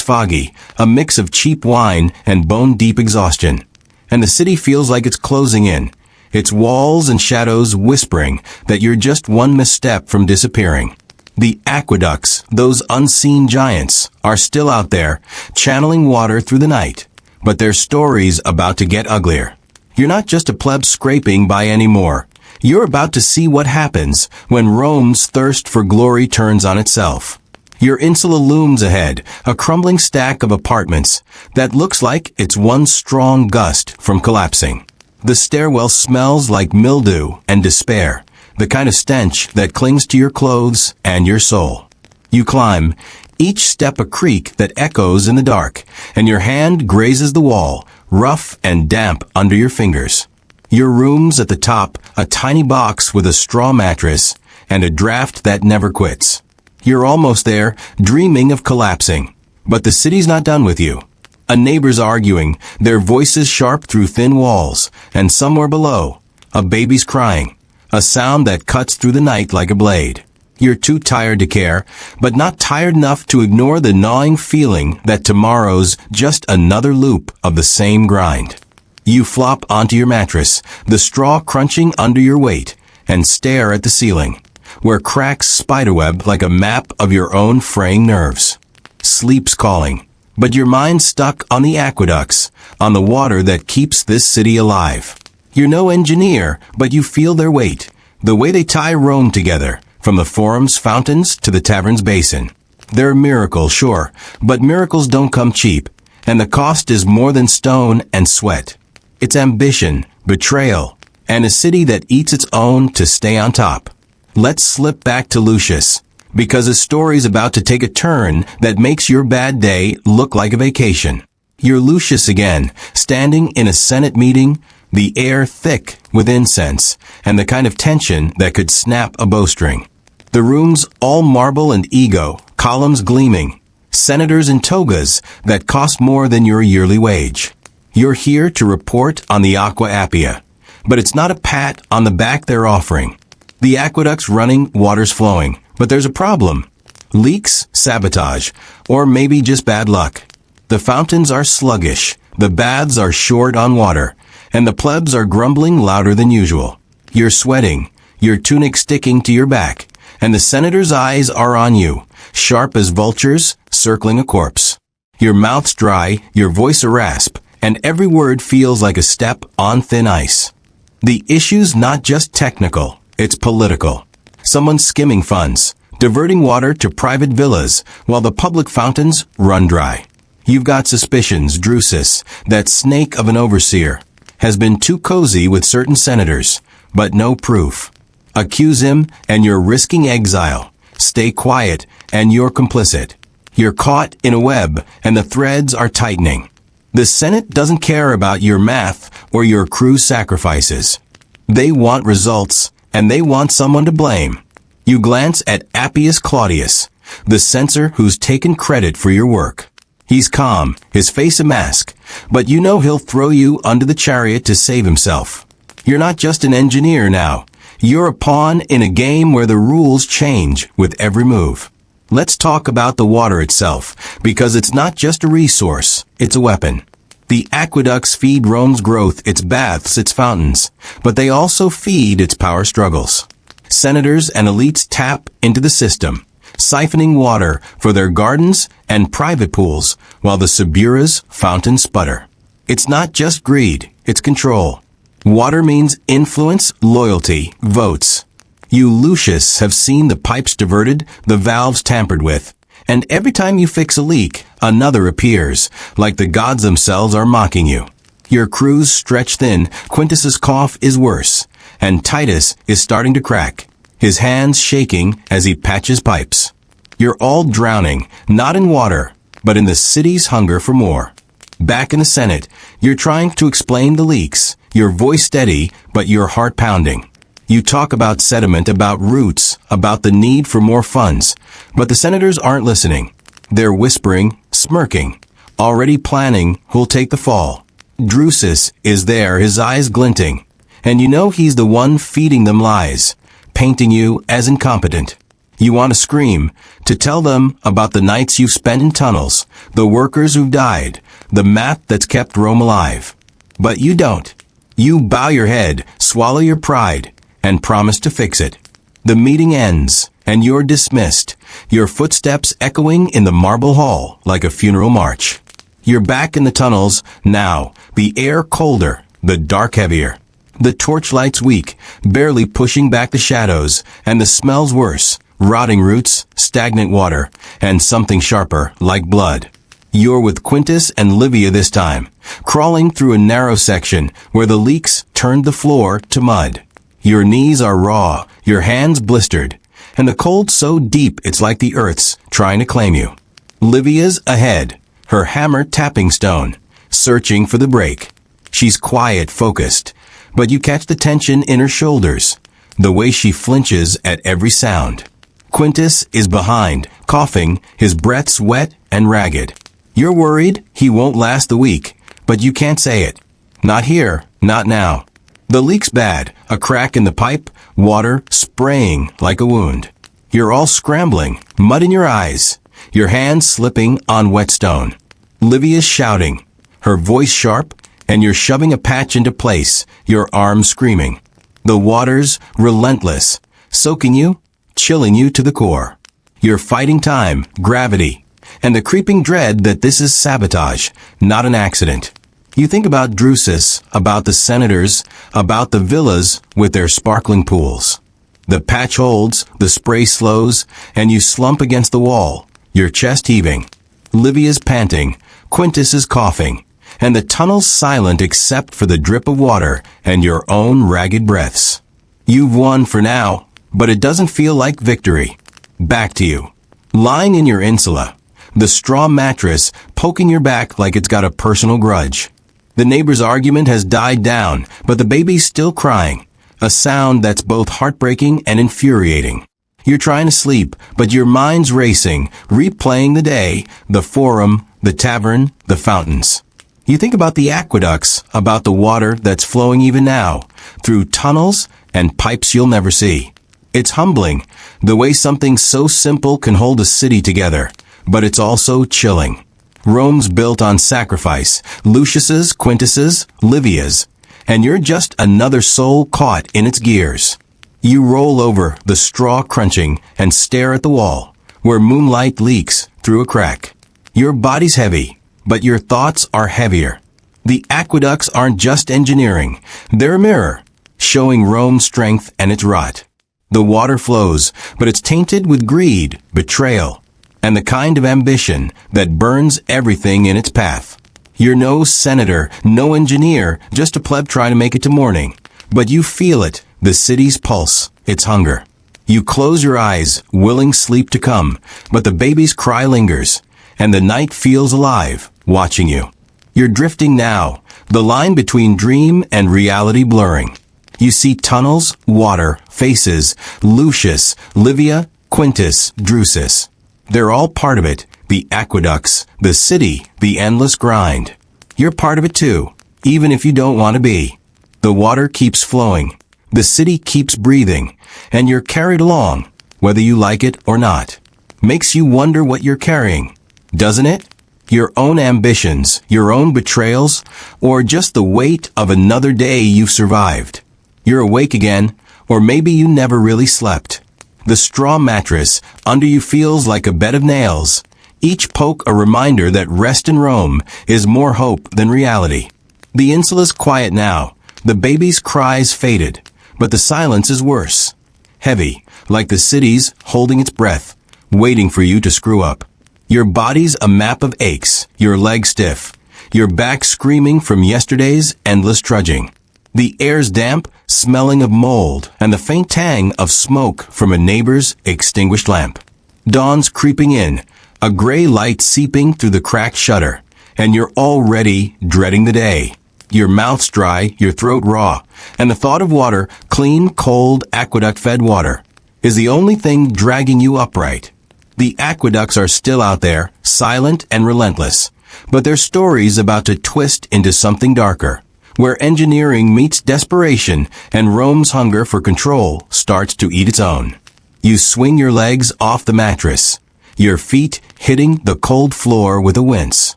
foggy, a mix of cheap wine and bone-deep exhaustion. And the city feels like it's closing in, its walls and shadows whispering that you're just one misstep from disappearing. The aqueducts, those unseen giants, are still out there, channeling water through the night. But their story's about to get uglier. You're not just a pleb scraping by anymore. You're about to see what happens when Rome's thirst for glory turns on itself. Your insula looms ahead, a crumbling stack of apartments that looks like it's one strong gust from collapsing. The stairwell smells like mildew and despair, the kind of stench that clings to your clothes and your soul. You climb, each step a creak that echoes in the dark, and your hand grazes the wall, rough and damp under your fingers. Your room's at the top, a tiny box with a straw mattress and a draft that never quits. You're almost there, dreaming of collapsing. But the city's not done with you. A neighbor's arguing, their voices sharp through thin walls, and somewhere below, a baby's crying, a sound that cuts through the night like a blade. You're too tired to care, but not tired enough to ignore the gnawing feeling that tomorrow's just another loop of the same grind. You flop onto your mattress, the straw crunching under your weight, and stare at the ceiling. where cracks spiderweb like a map of your own fraying nerves. Sleep's calling, but your mind's stuck on the aqueducts, on the water that keeps this city alive. You're no engineer, but you feel their weight, the way they tie Rome together, from the forum's fountains to the tavern's basin. They're a miracle, sure, but miracles don't come cheap, and the cost is more than stone and sweat. It's ambition, betrayal, and a city that eats its own to stay on top. Let's slip back to Lucius, because his story's about to take a turn that makes your bad day look like a vacation. You're Lucius again, standing in a Senate meeting, the air thick with incense, and the kind of tension that could snap a bowstring. The room's all marble and ego, columns gleaming, senators in togas that cost more than your yearly wage. You're here to report on the Aqua Appia, but it's not a pat on the back they're offering. The aqueduct's running, water's flowing, but there's a problem. Leaks, sabotage, or maybe just bad luck. The fountains are sluggish, the baths are short on water, and the plebs are grumbling louder than usual. You're sweating, your tunic sticking to your back, and the senator's eyes are on you, sharp as vultures circling a corpse. Your mouth's dry, your voice a rasp, and every word feels like a step on thin ice. The issue's not just technical, it's political. Someone's skimming funds, diverting water to private villas while the public fountains run dry. You've got suspicions Drusus, that snake of an overseer, has been too cozy with certain senators, but no proof. Accuse him and you're risking exile. Stay quiet and you're complicit. You're caught in a web and the threads are tightening. The Senate doesn't care about your math or your crew sacrifices. They want results and they want someone to blame. You glance at Appius Claudius, the censor who's taken credit for your work. He's calm, his face a mask, but you know he'll throw you under the chariot to save himself. You're not just an engineer now. You're a pawn in a game where the rules change with every move. Let's talk about the water itself, because it's not just a resource, it's a weapon. The aqueducts feed Rome's growth, its baths, its fountains, but they also feed its power struggles. Senators and elites tap into the system, siphoning water for their gardens and private pools, while the Subura's fountains sputter. It's not just greed, it's control. Water means influence, loyalty, votes. You Lucius have seen the pipes diverted, the valves tampered with, and every time you fix a leak, another appears, like the gods themselves are mocking you. Your crew's stretched thin, Quintus's cough is worse, and Titus is starting to crack, his hands shaking as he patches pipes. You're all drowning, not in water, but in the city's hunger for more. Back in the Senate, you're trying to explain the leaks, your voice steady, but your heart pounding. You talk about sediment, about roots, about the need for more funds, but the senators aren't listening. They're whispering, smirking, already planning who'll take the fall. Drusus is there, his eyes glinting, and you know he's the one feeding them lies, painting you as incompetent. You want to scream, to tell them about the nights you've spent in tunnels, the workers who've died, the math that's kept Rome alive. But you don't. You bow your head, swallow your pride, and promise to fix it. The meeting ends, and you're dismissed, your footsteps echoing in the marble hall like a funeral march. You're back in the tunnels, now, the air colder, the dark heavier. The torchlight's weak, barely pushing back the shadows, and the smell's worse, rotting roots, stagnant water, and something sharper, like blood. You're with Quintus and Livia this time, crawling through a narrow section where the leaks turned the floor to mud. Your knees are raw, your hands blistered, and the cold so deep it's like the earth's trying to claim you. Livia's ahead, her hammer tapping stone, searching for the break. She's quiet, focused, but you catch the tension in her shoulders, the way she flinches at every sound. Quintus is behind, coughing, his breath's wet and ragged. You're worried he won't last the week, but you can't say it. Not here, not now. The leak's bad, a crack in the pipe, water spraying like a wound. You're all scrambling, mud in your eyes, your hands slipping on wet stone. Livia's shouting, her voice sharp, and you're shoving a patch into place, your arms screaming. The water's relentless, soaking you, chilling you to the core. You're fighting time, gravity, and the creeping dread that this is sabotage, not an accident. You think about Drusus, about the senators, about the villas with their sparkling pools. The patch holds, the spray slows, and you slump against the wall, your chest heaving. Livia's panting, Quintus is coughing, and the tunnel's silent except for the drip of water and your own ragged breaths. You've won for now, but it doesn't feel like victory. Back to you. Lying in your insula, the straw mattress poking your back like it's got a personal grudge. The neighbor's argument has died down, but the baby's still crying, a sound that's both heartbreaking and infuriating. You're trying to sleep, but your mind's racing, replaying the day, the forum, the tavern, the fountains. You think about the aqueducts, about the water that's flowing even now, through tunnels and pipes you'll never see. It's humbling, the way something so simple can hold a city together, but it's also chilling. Rome's built on sacrifice, Lucius's, Quintus's, Livia's, and you're just another soul caught in its gears. You roll over, the straw crunching, and stare at the wall, where moonlight leaks through a crack. Your body's heavy, but your thoughts are heavier. The aqueducts aren't just engineering, they're a mirror, showing Rome's strength and its rot. The water flows, but it's tainted with greed, betrayal, and the kind of ambition that burns everything in its path. You're no senator, no engineer, just a pleb trying to make it to morning. But you feel it, the city's pulse, its hunger. You close your eyes, willing sleep to come, but the baby's cry lingers, and the night feels alive, watching you. You're drifting now, the line between dream and reality blurring. You see tunnels, water, faces, Lucius, Livia, Quintus, Drusus. They're all part of it, the aqueducts, the city, the endless grind. You're part of it too, even if you don't want to be. The water keeps flowing, the city keeps breathing, and you're carried along, whether you like it or not. Makes you wonder what you're carrying, doesn't it? Your own ambitions, your own betrayals, or just the weight of another day you've survived. You're awake again, or maybe you never really slept. The straw mattress under you feels like a bed of nails, each poke a reminder that rest in Rome is more hope than reality. The insula's quiet now, the baby's cries faded, but the silence is worse. Heavy, like the city's holding its breath, waiting for you to screw up. Your body's a map of aches, your legs stiff, your back screaming from yesterday's endless trudging. The air's damp, smelling of mold, and the faint tang of smoke from a neighbor's extinguished lamp. Dawn's creeping in, a gray light seeping through the cracked shutter, and you're already dreading the day. Your mouth's dry, your throat raw, and the thought of water, clean, cold, aqueduct-fed water, is the only thing dragging you upright. The aqueducts are still out there, silent and relentless, but their story's about to twist into something darker, where engineering meets desperation and Rome's hunger for control starts to eat its own. You swing your legs off the mattress, your feet hitting the cold floor with a wince.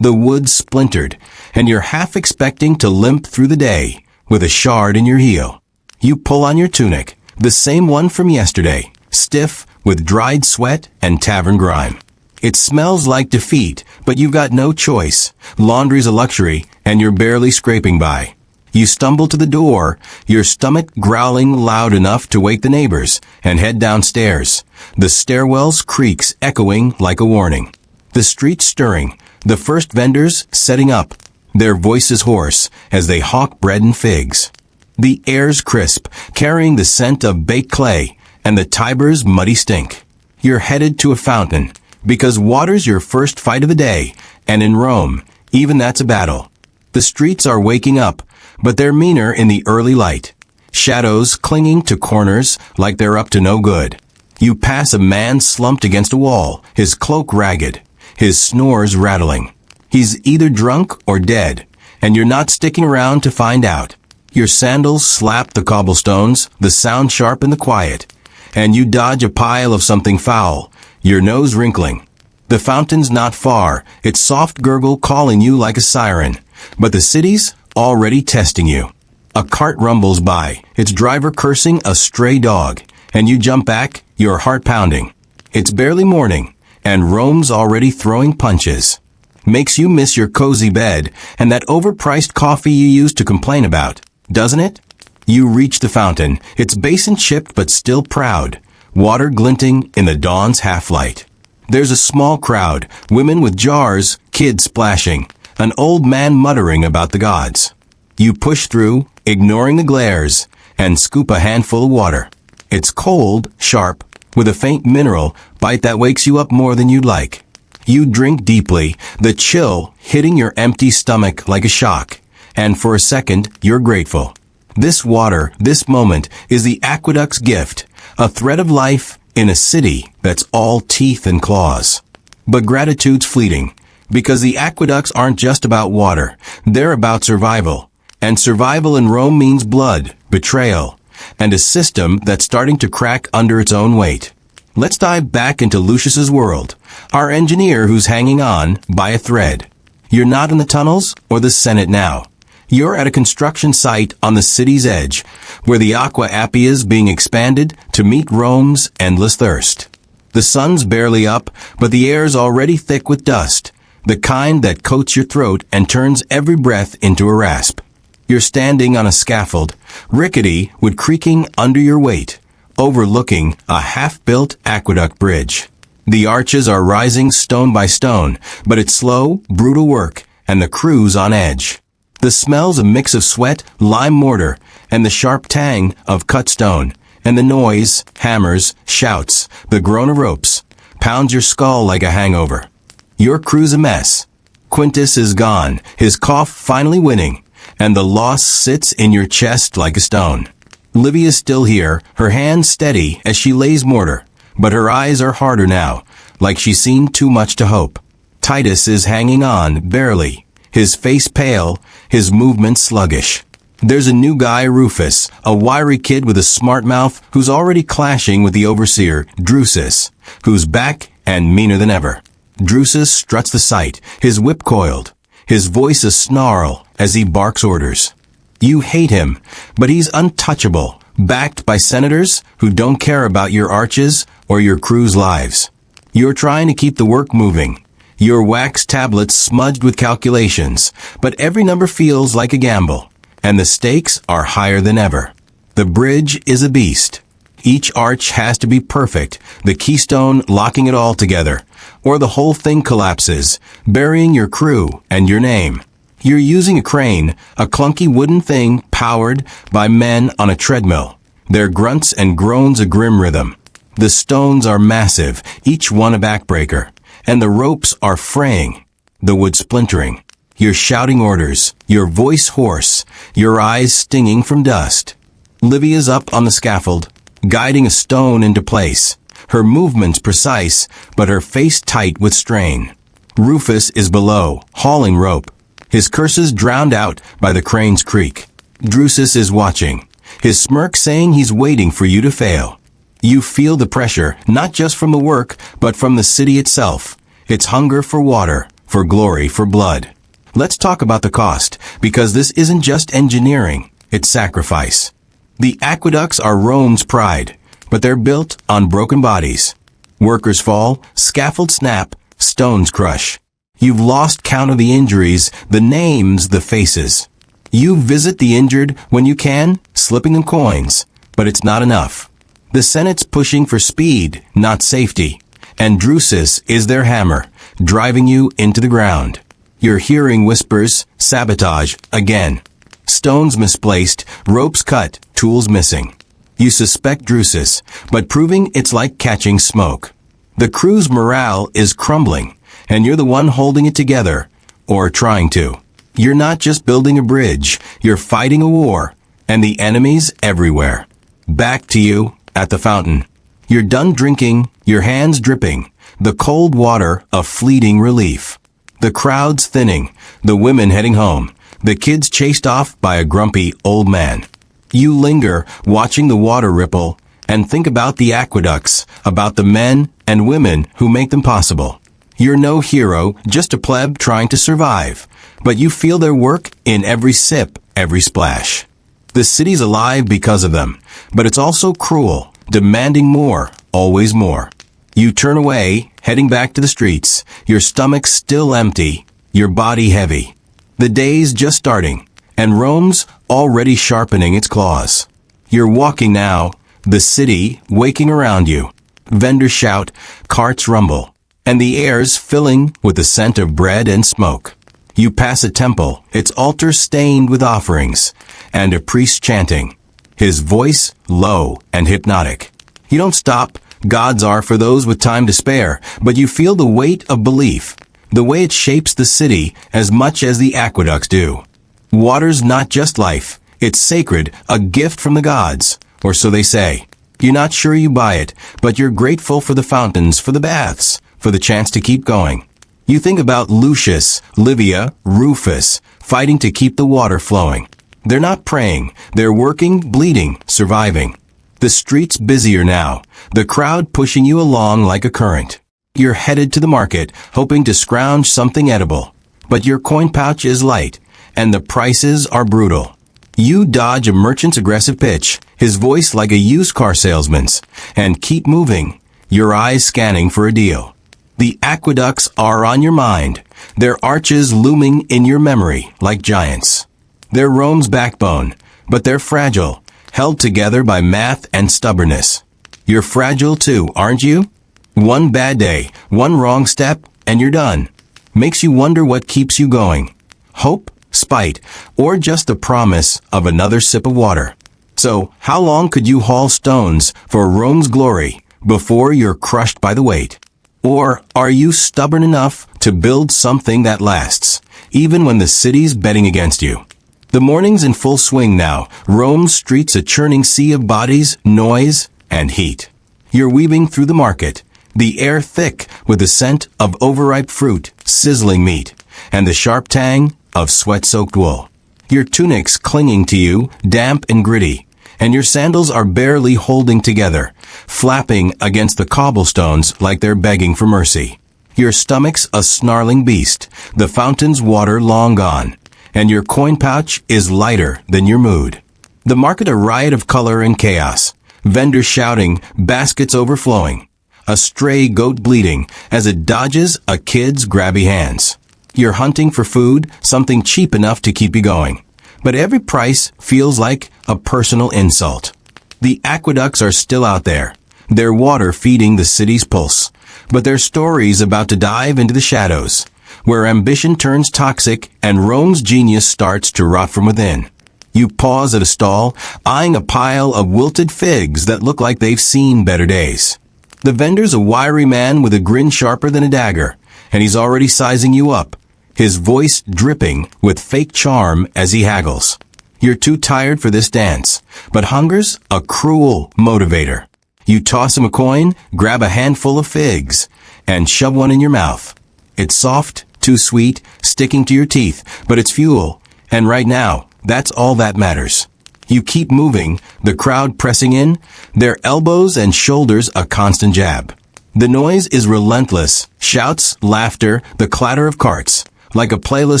The wood's splintered, and you're half expecting to limp through the day with a shard in your heel. You pull on your tunic, the same one from yesterday, stiff with dried sweat and tavern grime. It smells like defeat, but you've got no choice. Laundry's a luxury, and you're barely scraping by. You stumble to the door, your stomach growling loud enough to wake the neighbors, and head downstairs. The stairwell's creaks echoing like a warning. The street stirring, the first vendors setting up, their voices hoarse as they hawk bread and figs. The air's crisp, carrying the scent of baked clay, and the Tiber's muddy stink. You're headed to a fountain, because water's your first fight of the day, and in Rome, even that's a battle. The streets are waking up, but they're meaner in the early light. Shadows clinging to corners like they're up to no good. You pass a man slumped against a wall, his cloak ragged, his snores rattling. He's either drunk or dead, and you're not sticking around to find out. Your sandals slap the cobblestones, the sound sharp in the quiet, and you dodge a pile of something foul, your nose wrinkling. The fountain's not far, its soft gurgle calling you like a siren, but the city's already testing you. A cart rumbles by, its driver cursing a stray dog, and you jump back, your heart pounding. It's barely morning, and Rome's already throwing punches. Makes you miss your cozy bed and that overpriced coffee you used to complain about, doesn't it? You reach the fountain, its basin chipped but still proud, water glinting in the dawn's half-light. There's a small crowd, women with jars, kids splashing, an old man muttering about the gods. You push through, ignoring the glares, and scoop a handful of water. It's cold, sharp, with a faint mineral bite that wakes you up more than you'd like. You drink deeply, the chill hitting your empty stomach like a shock, and for a second, you're grateful. This water, this moment, is the Aqueduct's gift, a thread of life in a city that's all teeth and claws. But gratitude's fleeting, because the aqueducts aren't just about water, they're about survival. And survival in Rome means blood, betrayal, and a system that's starting to crack under its own weight. Let's dive back into Lucius's world, our engineer who's hanging on by a thread. You're not in the tunnels or the Senate now. You're at a construction site on the city's edge, where the Aqua Appia's being expanded to meet Rome's endless thirst. The sun's barely up, but the air's already thick with dust, the kind that coats your throat and turns every breath into a rasp. You're standing on a scaffold, rickety with creaking under your weight, overlooking a half-built aqueduct bridge. The arches are rising stone by stone, but it's slow, brutal work, and the crew's on edge. The smell's a mix of sweat, lime mortar, and the sharp tang of cut stone, and the noise, hammers, shouts, the groan of ropes, pounds your skull like a hangover. Your crew's a mess. Quintus is gone, his cough finally winning, and the loss sits in your chest like a stone. Livia's still here, her hands steady as she lays mortar, but her eyes are harder now, like she's seen too much to hope. Titus is hanging on, barely, his face pale, his movements sluggish. There's a new guy, Rufus, a wiry kid with a smart mouth who's already clashing with the overseer, Drusus, who's back and meaner than ever. Drusus struts the site, his whip coiled, his voice a snarl as he barks orders. You hate him, but he's untouchable, backed by senators who don't care about your arches or your crew's lives. You're trying to keep the work moving, your wax tablets smudged with calculations, but every number feels like a gamble, and the stakes are higher than ever. The bridge is a beast. Each arch has to be perfect, the keystone locking it all together, or the whole thing collapses, burying your crew and your name. You're using a crane, a clunky wooden thing powered by men on a treadmill. Their grunts and groans a grim rhythm. The stones are massive, each one a backbreaker, and the ropes are fraying, the wood splintering. You're shouting orders, your voice hoarse, your eyes stinging from dust. Livia's up on the scaffold, guiding a stone into place, her movements precise, but her face tight with strain. Rufus is below, hauling rope, his curses drowned out by the crane's creak. Drusus is watching, his smirk saying he's waiting for you to fail. You feel the pressure, not just from the work, but from the city itself. Its hunger for water, for glory, for blood. Let's talk about the cost, because this isn't just engineering, it's sacrifice. The aqueducts are Rome's pride, but they're built on broken bodies. Workers fall, scaffolds snap, stones crush. You've lost count of the injuries, the names, the faces. You visit the injured when you can, slipping them coins, but it's not enough. The Senate's pushing for speed, not safety, and Drusus is their hammer, driving you into the ground. You're hearing whispers, sabotage, again. Stones misplaced, ropes cut, tools missing. You suspect Drusus, but proving it's like catching smoke. The crew's morale is crumbling, and you're the one holding it together, or trying to. You're not just building a bridge, you're fighting a war, and the enemy's everywhere. Back to you, at the fountain. You're done drinking, your hands dripping, the cold water a fleeting relief. The crowd's thinning, the women heading home, the kids chased off by a grumpy old man. You linger, watching the water ripple, and think about the aqueducts, about the men and women who make them possible. You're no hero, just a pleb trying to survive, but you feel their work in every sip, every splash. The city's alive because of them, but it's also cruel, demanding more, always more. You turn away, heading back to the streets, your stomach still empty, your body heavy. The day's just starting, and Rome's already sharpening its claws. You're walking now, the city waking around you. Vendors shout, carts rumble, and the air's filling with the scent of bread and smoke. You pass a temple, its altar stained with offerings, and a priest chanting, his voice low and hypnotic. You don't stop. Gods are for those with time to spare, but you feel the weight of belief, the way it shapes the city as much as the aqueducts do. Water's not just life, it's sacred, a gift from the gods, or so they say. You're not sure you buy it, but you're grateful for the fountains, for the baths, for the chance to keep going. You think about Lucius, Livia, Rufus, fighting to keep the water flowing. They're not praying, they're working, bleeding, surviving. The street's busier now, the crowd pushing you along like a current. You're headed to the market, hoping to scrounge something edible. But your coin pouch is light, and the prices are brutal. You dodge a merchant's aggressive pitch, his voice like a used car salesman's, and keep moving, your eyes scanning for a deal. The aqueducts are on your mind, their arches looming in your memory like giants. They're Rome's backbone, but they're fragile, held together by math and stubbornness. You're fragile too, aren't you? One bad day, one wrong step, and you're done. Makes you wonder what keeps you going. Hope, spite, or just the promise of another sip of water. So, how long could you haul stones for Rome's glory before you're crushed by the weight? Or are you stubborn enough to build something that lasts, even when the city's betting against you? The morning's in full swing now, Rome's streets a churning sea of bodies, noise, and heat. You're weaving through the market, the air thick with the scent of overripe fruit, sizzling meat, and the sharp tang of sweat-soaked wool. Your tunic's clinging to you, damp and gritty, and your sandals are barely holding together, flapping against the cobblestones like they're begging for mercy. Your stomach's a snarling beast, the fountain's water long gone, and your coin pouch is lighter than your mood. The market a riot of color and chaos, vendors shouting, baskets overflowing, a stray goat bleating as it dodges a kid's grabby hands. You're hunting for food, something cheap enough to keep you going. But every price feels like a personal insult. The aqueducts are still out there, their water feeding the city's pulse, but their stories about to dive into the shadows, where ambition turns toxic and Rome's genius starts to rot from within. You pause at a stall, eyeing a pile of wilted figs that look like they've seen better days. The vendor's a wiry man with a grin sharper than a dagger, and he's already sizing you up, his voice dripping with fake charm as he haggles. You're too tired for this dance, but hunger's a cruel motivator. You toss him a coin, grab a handful of figs, and shove one in your mouth. It's soft, too sweet, sticking to your teeth, but it's fuel, and right now, that's all that matters. You keep moving, the crowd pressing in, their elbows and shoulders a constant jab. The noise is relentless, shouts, laughter, the clatter of carts, like a playlist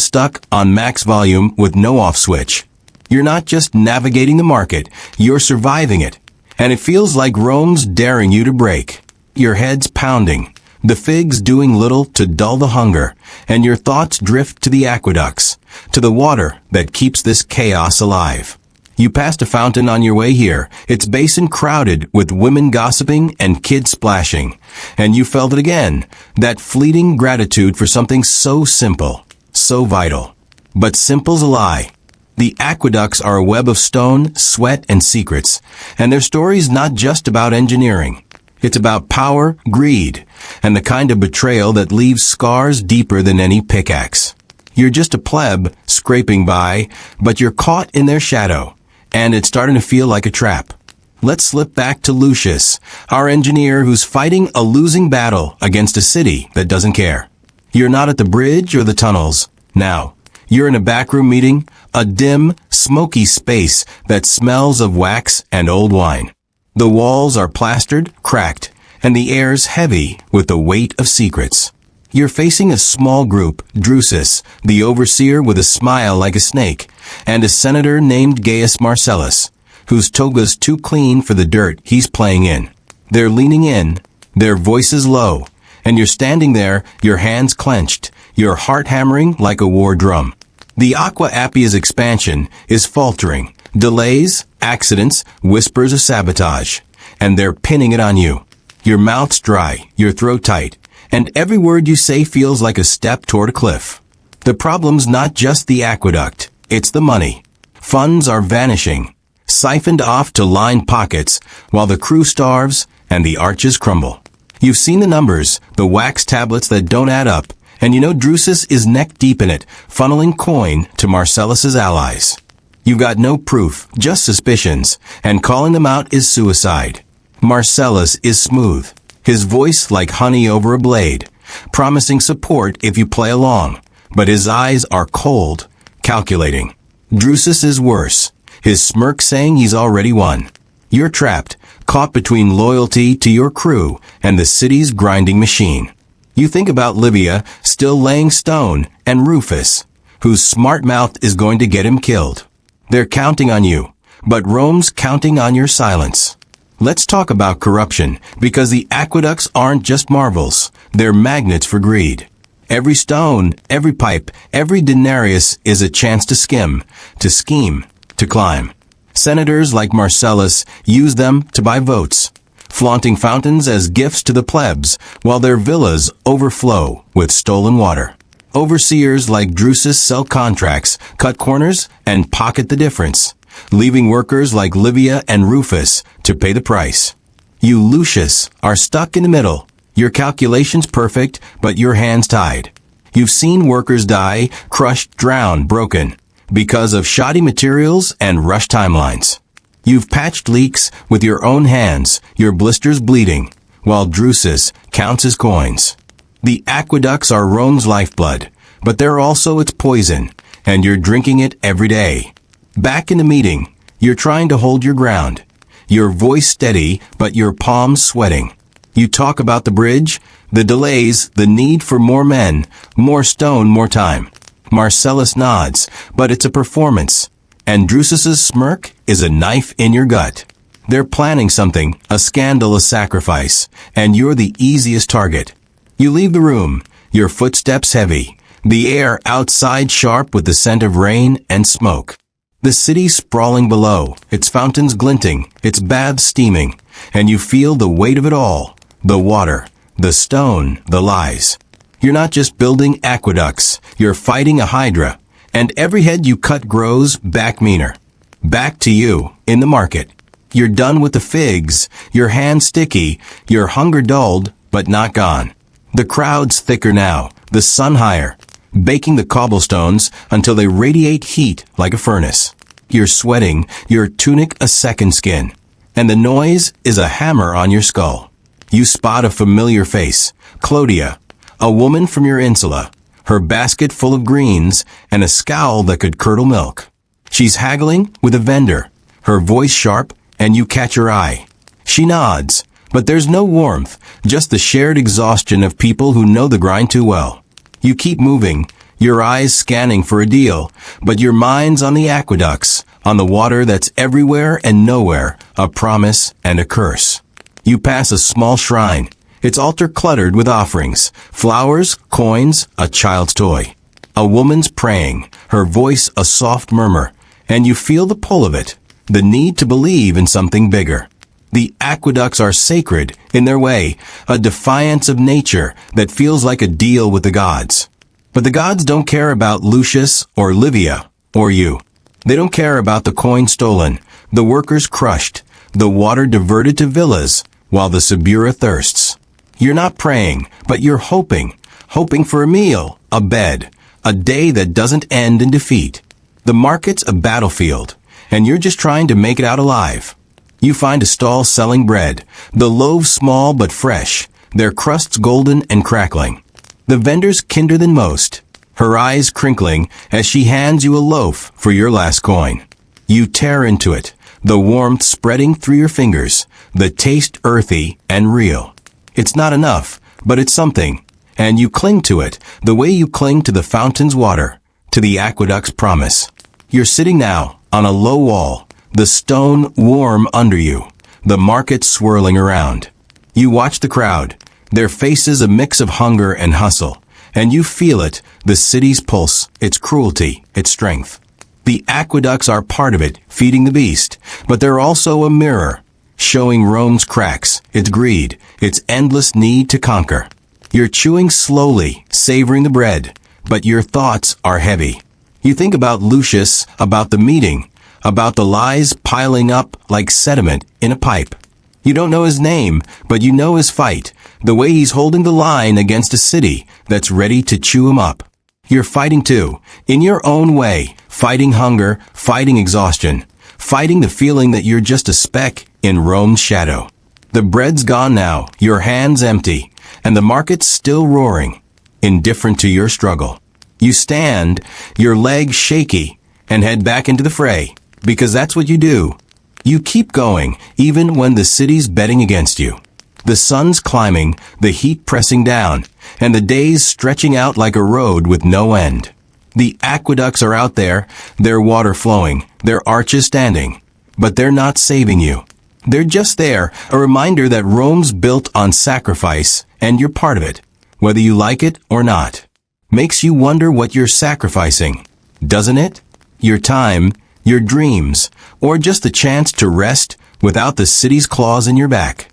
stuck on max volume with no off switch. You're not just navigating the market, you're surviving it. And it feels like Rome's daring you to break. Your head's pounding, the figs doing little to dull the hunger, and your thoughts drift to the aqueducts, to the water that keeps this chaos alive. You passed a fountain on your way here, its basin crowded with women gossiping and kids splashing, and you felt it again, that fleeting gratitude for something so simple, so vital. But simple's a lie. The aqueducts are a web of stone, sweat, and secrets, and their story's not just about engineering. It's about power, greed, and the kind of betrayal that leaves scars deeper than any pickaxe. You're just a pleb, scraping by, but you're caught in their shadow, and it's starting to feel like a trap. Let's slip back to Lucius, our engineer who's fighting a losing battle against a city that doesn't care. You're not at the bridge or the tunnels. Now, you're in a backroom meeting, a dim, smoky space that smells of wax and old wine. The walls are plastered, cracked, and the air's heavy with the weight of secrets. You're facing a small group, Drusus, the overseer with a smile like a snake, and a senator named Gaius Marcellus, whose toga's too clean for the dirt he's playing in. They're leaning in, their voices low, and you're standing there, your hands clenched, your heart hammering like a war drum. The Aqua Appia's expansion is faltering. Delays, accidents, whispers of sabotage. And they're pinning it on you. Your mouth's dry, your throat tight, and every word you say feels like a step toward a cliff. The problem's not just the aqueduct, it's the money. Funds are vanishing, siphoned off to line pockets, while the crew starves and the arches crumble. You've seen the numbers, the wax tablets that don't add up, and you know Drusus is neck deep in it, funneling coin to Marcellus's allies. You've got no proof, just suspicions, and calling them out is suicide. Marcellus is smooth, his voice like honey over a blade, promising support if you play along, but his eyes are cold, calculating. Drusus is worse, his smirk saying he's already won. You're trapped, caught between loyalty to your crew and the city's grinding machine. You think about Livia still laying stone and Rufus, whose smart mouth is going to get him killed. They're counting on you, but Rome's counting on your silence. Let's talk about corruption, because the aqueducts aren't just marvels, they're magnets for greed. Every stone, every pipe, every denarius is a chance to skim, to scheme, to climb. Senators like Marcellus use them to buy votes, flaunting fountains as gifts to the plebs, while their villas overflow with stolen water. Overseers like Drusus sell contracts, cut corners, and pocket the difference, leaving workers like Livia and Rufus to pay the price. You, Lucius, are stuck in the middle. Your calculations perfect, but your hands tied. You've seen workers die, crushed, drowned, broken, because of shoddy materials and rushed timelines. You've patched leaks with your own hands, your blisters bleeding, while Drusus counts his coins. The aqueducts are Rome's lifeblood, but they're also its poison, and you're drinking it every day. Back in the meeting, you're trying to hold your ground. Your voice steady, but your palms sweating. You talk about the bridge, the delays, the need for more men, more stone, more time. Marcellus nods, but it's a performance. And Drusus's smirk is a knife in your gut. They're planning something, a scandalous sacrifice, and you're the easiest target. You leave the room, your footsteps heavy, the air outside sharp with the scent of rain and smoke. The city sprawling below, its fountains glinting, its baths steaming, and you feel the weight of it all. The water, the stone, the lies. You're not just building aqueducts, you're fighting a hydra, and every head you cut grows back meaner. Back to you, in the market. You're done with the figs, your hands sticky, your hunger dulled, but not gone. The crowd's thicker now, the sun higher, baking the cobblestones until they radiate heat like a furnace. You're sweating, your tunic a second skin, and the noise is a hammer on your skull. You spot a familiar face, Clodia, a woman from your insula, her basket full of greens and a scowl that could curdle milk. She's haggling with a vendor, her voice sharp, and you catch her eye. She nods, but there's no warmth, just the shared exhaustion of people who know the grind too well. You keep moving, your eyes scanning for a deal, but your mind's on the aqueducts, on the water that's everywhere and nowhere, a promise and a curse. You pass a small shrine, its altar cluttered with offerings, flowers, coins, a child's toy. A woman's praying, her voice a soft murmur, and you feel the pull of it, the need to believe in something bigger. The aqueducts are sacred in their way, a defiance of nature that feels like a deal with the gods. But the gods don't care about Lucius or Livia or you. They don't care about the coin stolen, the workers crushed, the water diverted to villas, while the Subura thirsts. You're not praying, but you're hoping for a meal, a bed, a day that doesn't end in defeat. The market's a battlefield, and you're just trying to make it out alive. You find a stall selling bread, the loaves small but fresh, their crusts golden and crackling. The vendor's kinder than most, her eyes crinkling as she hands you a loaf for your last coin. You tear into it, the warmth spreading through your fingers, the taste earthy and real. It's not enough, but it's something, and you cling to it, the way you cling to the fountain's water, to the aqueduct's promise. You're sitting now, on a low wall, the stone warm under you, the market swirling around. You watch the crowd, their faces a mix of hunger and hustle, and you feel it, the city's pulse, its cruelty, its strength. The aqueducts are part of it, feeding the beast, but they're also a mirror, showing Rome's cracks, its greed, its endless need to conquer. You're chewing slowly, savoring the bread, but your thoughts are heavy. You think about Lucius, about the meeting, about the lies piling up like sediment in a pipe. You don't know his name, but you know his fight, the way he's holding the line against a city that's ready to chew him up. You're fighting too, in your own way, fighting hunger, fighting exhaustion, fighting the feeling that you're just a speck in Rome's shadow. The bread's gone now, your hands empty, and the market's still roaring, indifferent to your struggle. You stand, your legs shaky, and head back into the fray, because that's what you do. You keep going, even when the city's betting against you. The sun's climbing, the heat pressing down, and the days stretching out like a road with no end. The aqueducts are out there, their water flowing, their arches standing, but they're not saving you. They're just there, a reminder that Rome's built on sacrifice, and you're part of it, whether you like it or not. Makes you wonder what you're sacrificing, doesn't it? Your time, your dreams, or just the chance to rest without the city's claws in your back.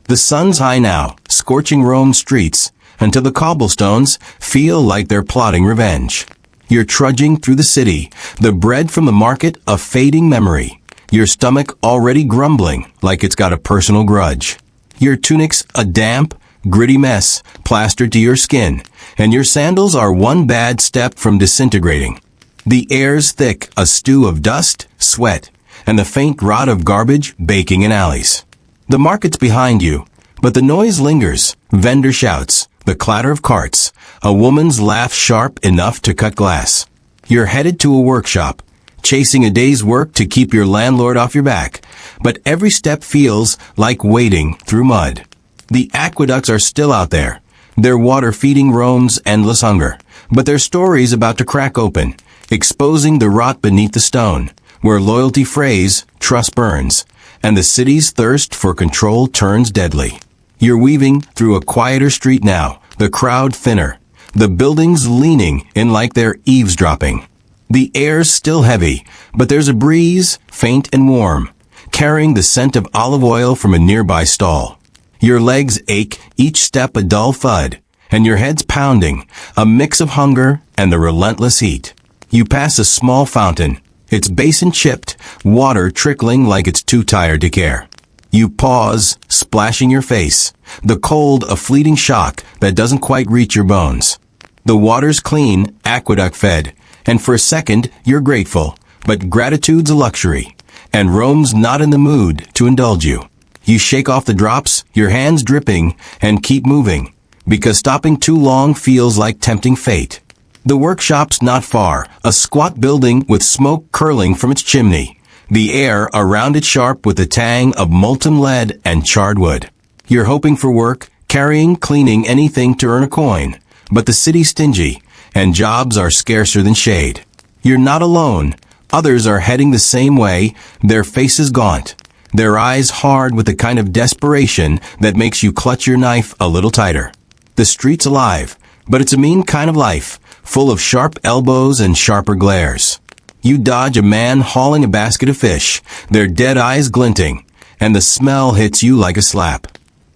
The sun's high now, scorching Rome's streets, until the cobblestones feel like they're plotting revenge. You're trudging through the city, the bread from the market a fading memory, your stomach already grumbling like it's got a personal grudge. Your tunic's a damp, gritty mess plastered to your skin, and your sandals are one bad step from disintegrating. The air's thick, a stew of dust, sweat, and the faint rot of garbage baking in alleys. The market's behind you, but the noise lingers, vendor shouts, the clatter of carts, a woman's laugh sharp enough to cut glass. You're headed to a workshop, chasing a day's work to keep your landlord off your back, but every step feels like wading through mud. The aqueducts are still out there, their water feeding Rome's endless hunger, but their story's about to crack open, exposing the rot beneath the stone, where loyalty frays, trust burns, and the city's thirst for control turns deadly. You're weaving through a quieter street now, the crowd thinner, the buildings leaning in like they're eavesdropping. The air's still heavy, but there's a breeze, faint and warm, carrying the scent of olive oil from a nearby stall. Your legs ache, each step a dull thud, and your head's pounding, a mix of hunger and the relentless heat. You pass a small fountain, its basin chipped, water trickling like it's too tired to care. You pause, splashing your face, the cold a fleeting shock that doesn't quite reach your bones. The water's clean, aqueduct-fed, and for a second you're grateful, but gratitude's a luxury, and Rome's not in the mood to indulge you. You shake off the drops, your hands dripping, and keep moving, because stopping too long feels like tempting fate. The workshop's not far, a squat building with smoke curling from its chimney, the air around it sharp with the tang of molten lead and charred wood. You're hoping for work, carrying, cleaning anything to earn a coin, but the city's stingy, and jobs are scarcer than shade. You're not alone. Others are heading the same way, their faces gaunt, their eyes hard with the kind of desperation that makes you clutch your knife a little tighter. The street's alive, but it's a mean kind of life, full of sharp elbows and sharper glares. You dodge a man hauling a basket of fish, their dead eyes glinting, and the smell hits you like a slap.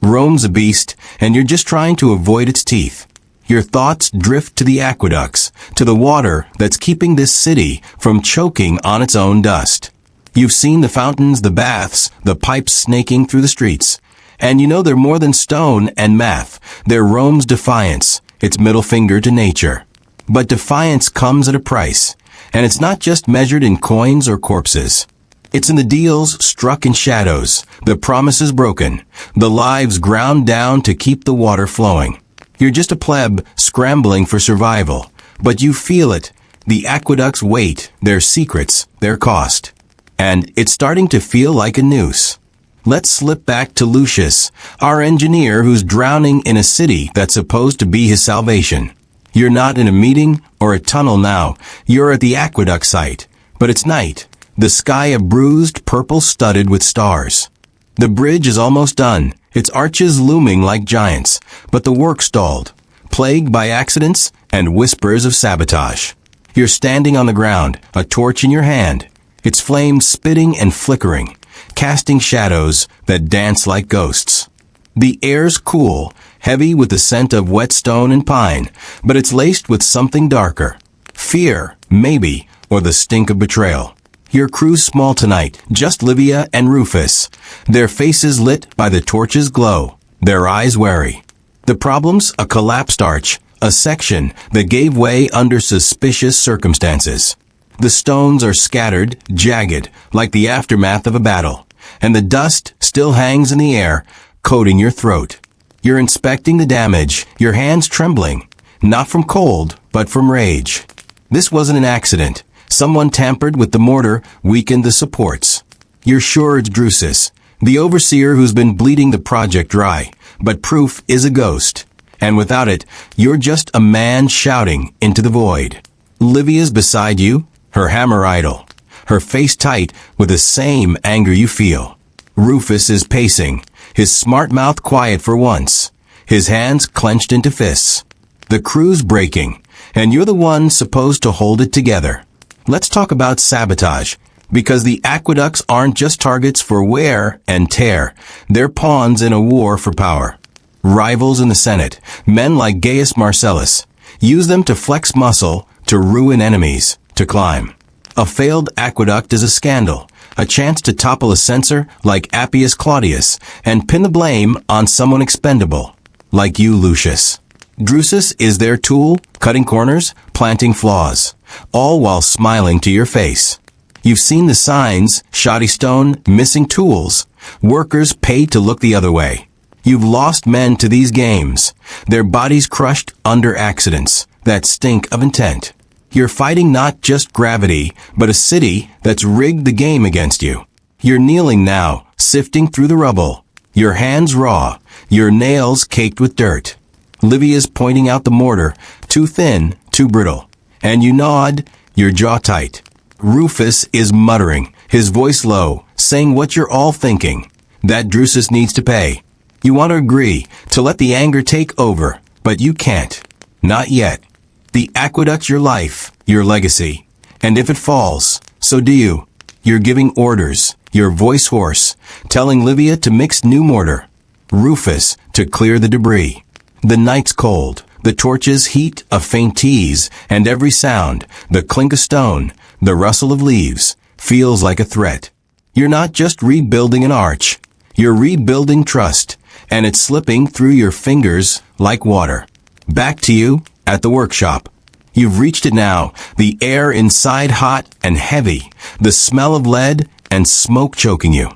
Rome's a beast, and you're just trying to avoid its teeth. Your thoughts drift to the aqueducts, to the water that's keeping this city from choking on its own dust. You've seen the fountains, the baths, the pipes snaking through the streets, and you know they're more than stone and math. They're Rome's defiance, its middle finger to nature. But defiance comes at a price, and it's not just measured in coins or corpses. It's in the deals struck in shadows, the promises broken, the lives ground down to keep the water flowing. You're just a pleb scrambling for survival, but you feel it, the aqueduct's weight, their secrets, their cost. And it's starting to feel like a noose. Let's slip back to Lucius, our engineer who's drowning in a city that's supposed to be his salvation. You're not in a meeting or a tunnel now. You're at the aqueduct site. But it's night. The sky a bruised purple studded with stars. The bridge is almost done, its arches looming like giants, but the work stalled, plagued by accidents and whispers of sabotage. You're standing on the ground, a torch in your hand, its flames spitting and flickering, casting shadows that dance like ghosts. The air's cool, heavy with the scent of wet stone and pine, but it's laced with something darker. Fear, maybe, or the stink of betrayal. Your crew's small tonight, just Livia and Rufus, their faces lit by the torch's glow, their eyes wary. The problem's a collapsed arch, a section that gave way under suspicious circumstances. The stones are scattered, jagged, like the aftermath of a battle, and the dust still hangs in the air, coating your throat. You're inspecting the damage, your hands trembling, not from cold, but from rage. This wasn't an accident. Someone tampered with the mortar, weakened the supports. You're sure it's Drusus, the overseer who's been bleeding the project dry, but proof is a ghost. And without it, you're just a man shouting into the void. Livia's beside you, her hammer idle, her face tight with the same anger you feel. Rufus is pacing, his smart mouth quiet for once, his hands clenched into fists. The crew's breaking, and you're the one supposed to hold it together. Let's talk about sabotage, because the aqueducts aren't just targets for wear and tear, they're pawns in a war for power. Rivals in the Senate, men like Gaius Marcellus, use them to flex muscle, to ruin enemies, to climb. A failed aqueduct is a scandal, a chance to topple a censor like Appius Claudius and pin the blame on someone expendable, like you, Lucius. Drusus is their tool, cutting corners, planting flaws, all while smiling to your face. You've seen the signs, shoddy stone, missing tools, workers paid to look the other way. You've lost men to these games, their bodies crushed under accidents that stink of intent. You're fighting not just gravity, but a city that's rigged the game against you. You're kneeling now, sifting through the rubble, your hands raw, your nails caked with dirt. Livia's pointing out the mortar, too thin, too brittle. And you nod, your jaw tight. Rufus is muttering, his voice low, saying what you're all thinking, that Drusus needs to pay. You want to agree, to let the anger take over, but you can't. Not yet. The aqueduct's your life, your legacy. And if it falls, so do you. You're giving orders, your voice hoarse, telling Livia to mix new mortar. Rufus to clear the debris. The night's cold, the torch's heat a faint tease, and every sound, the clink of stone, the rustle of leaves, feels like a threat. You're not just rebuilding an arch, you're rebuilding trust, and it's slipping through your fingers like water. Back to you, at the workshop. You've reached it now, the air inside hot and heavy, the smell of lead and smoke choking you.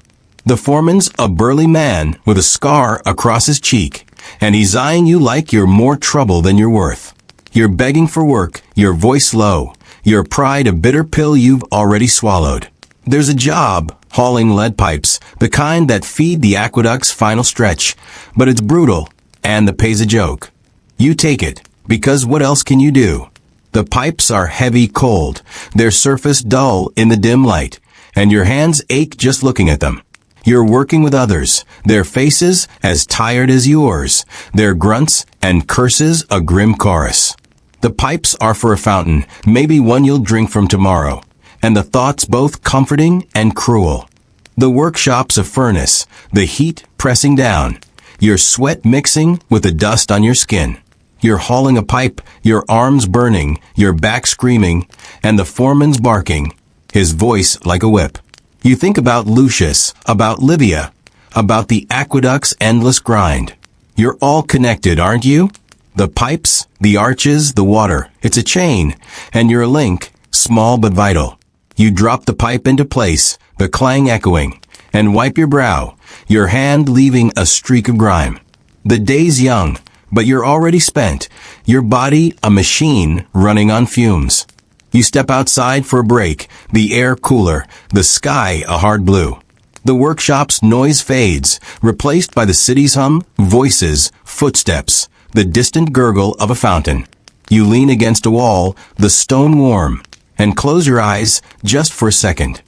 The foreman's a burly man with a scar across his cheek, and he's eyeing you like you're more trouble than you're worth. You're begging for work, your voice low, your pride a bitter pill you've already swallowed. There's a job, hauling lead pipes, the kind that feed the aqueduct's final stretch, but it's brutal, and the pay's a joke. You take it, because what else can you do? The pipes are heavy cold, their surface dull in the dim light, and your hands ache just looking at them. You're working with others, their faces as tired as yours, their grunts and curses a grim chorus. The pipes are for a fountain, maybe one you'll drink from tomorrow, and the thoughts both comforting and cruel. The workshop's a furnace, the heat pressing down, your sweat mixing with the dust on your skin. You're hauling a pipe, your arms burning, your back screaming, and the foreman's barking, his voice like a whip. You think about Lucius, about Livia, about the aqueduct's endless grind. You're all connected, aren't you? The pipes, the arches, the water. It's a chain, and you're a link, small but vital. You drop the pipe into place, the clang echoing, and wipe your brow, your hand leaving a streak of grime. The day's young, but you're already spent, your body a machine running on fumes. You step outside for a break, the air cooler, the sky a hard blue. The workshop's noise fades, replaced by the city's hum, voices, footsteps, the distant gurgle of a fountain. You lean against a wall, the stone warm, and close your eyes just for a second.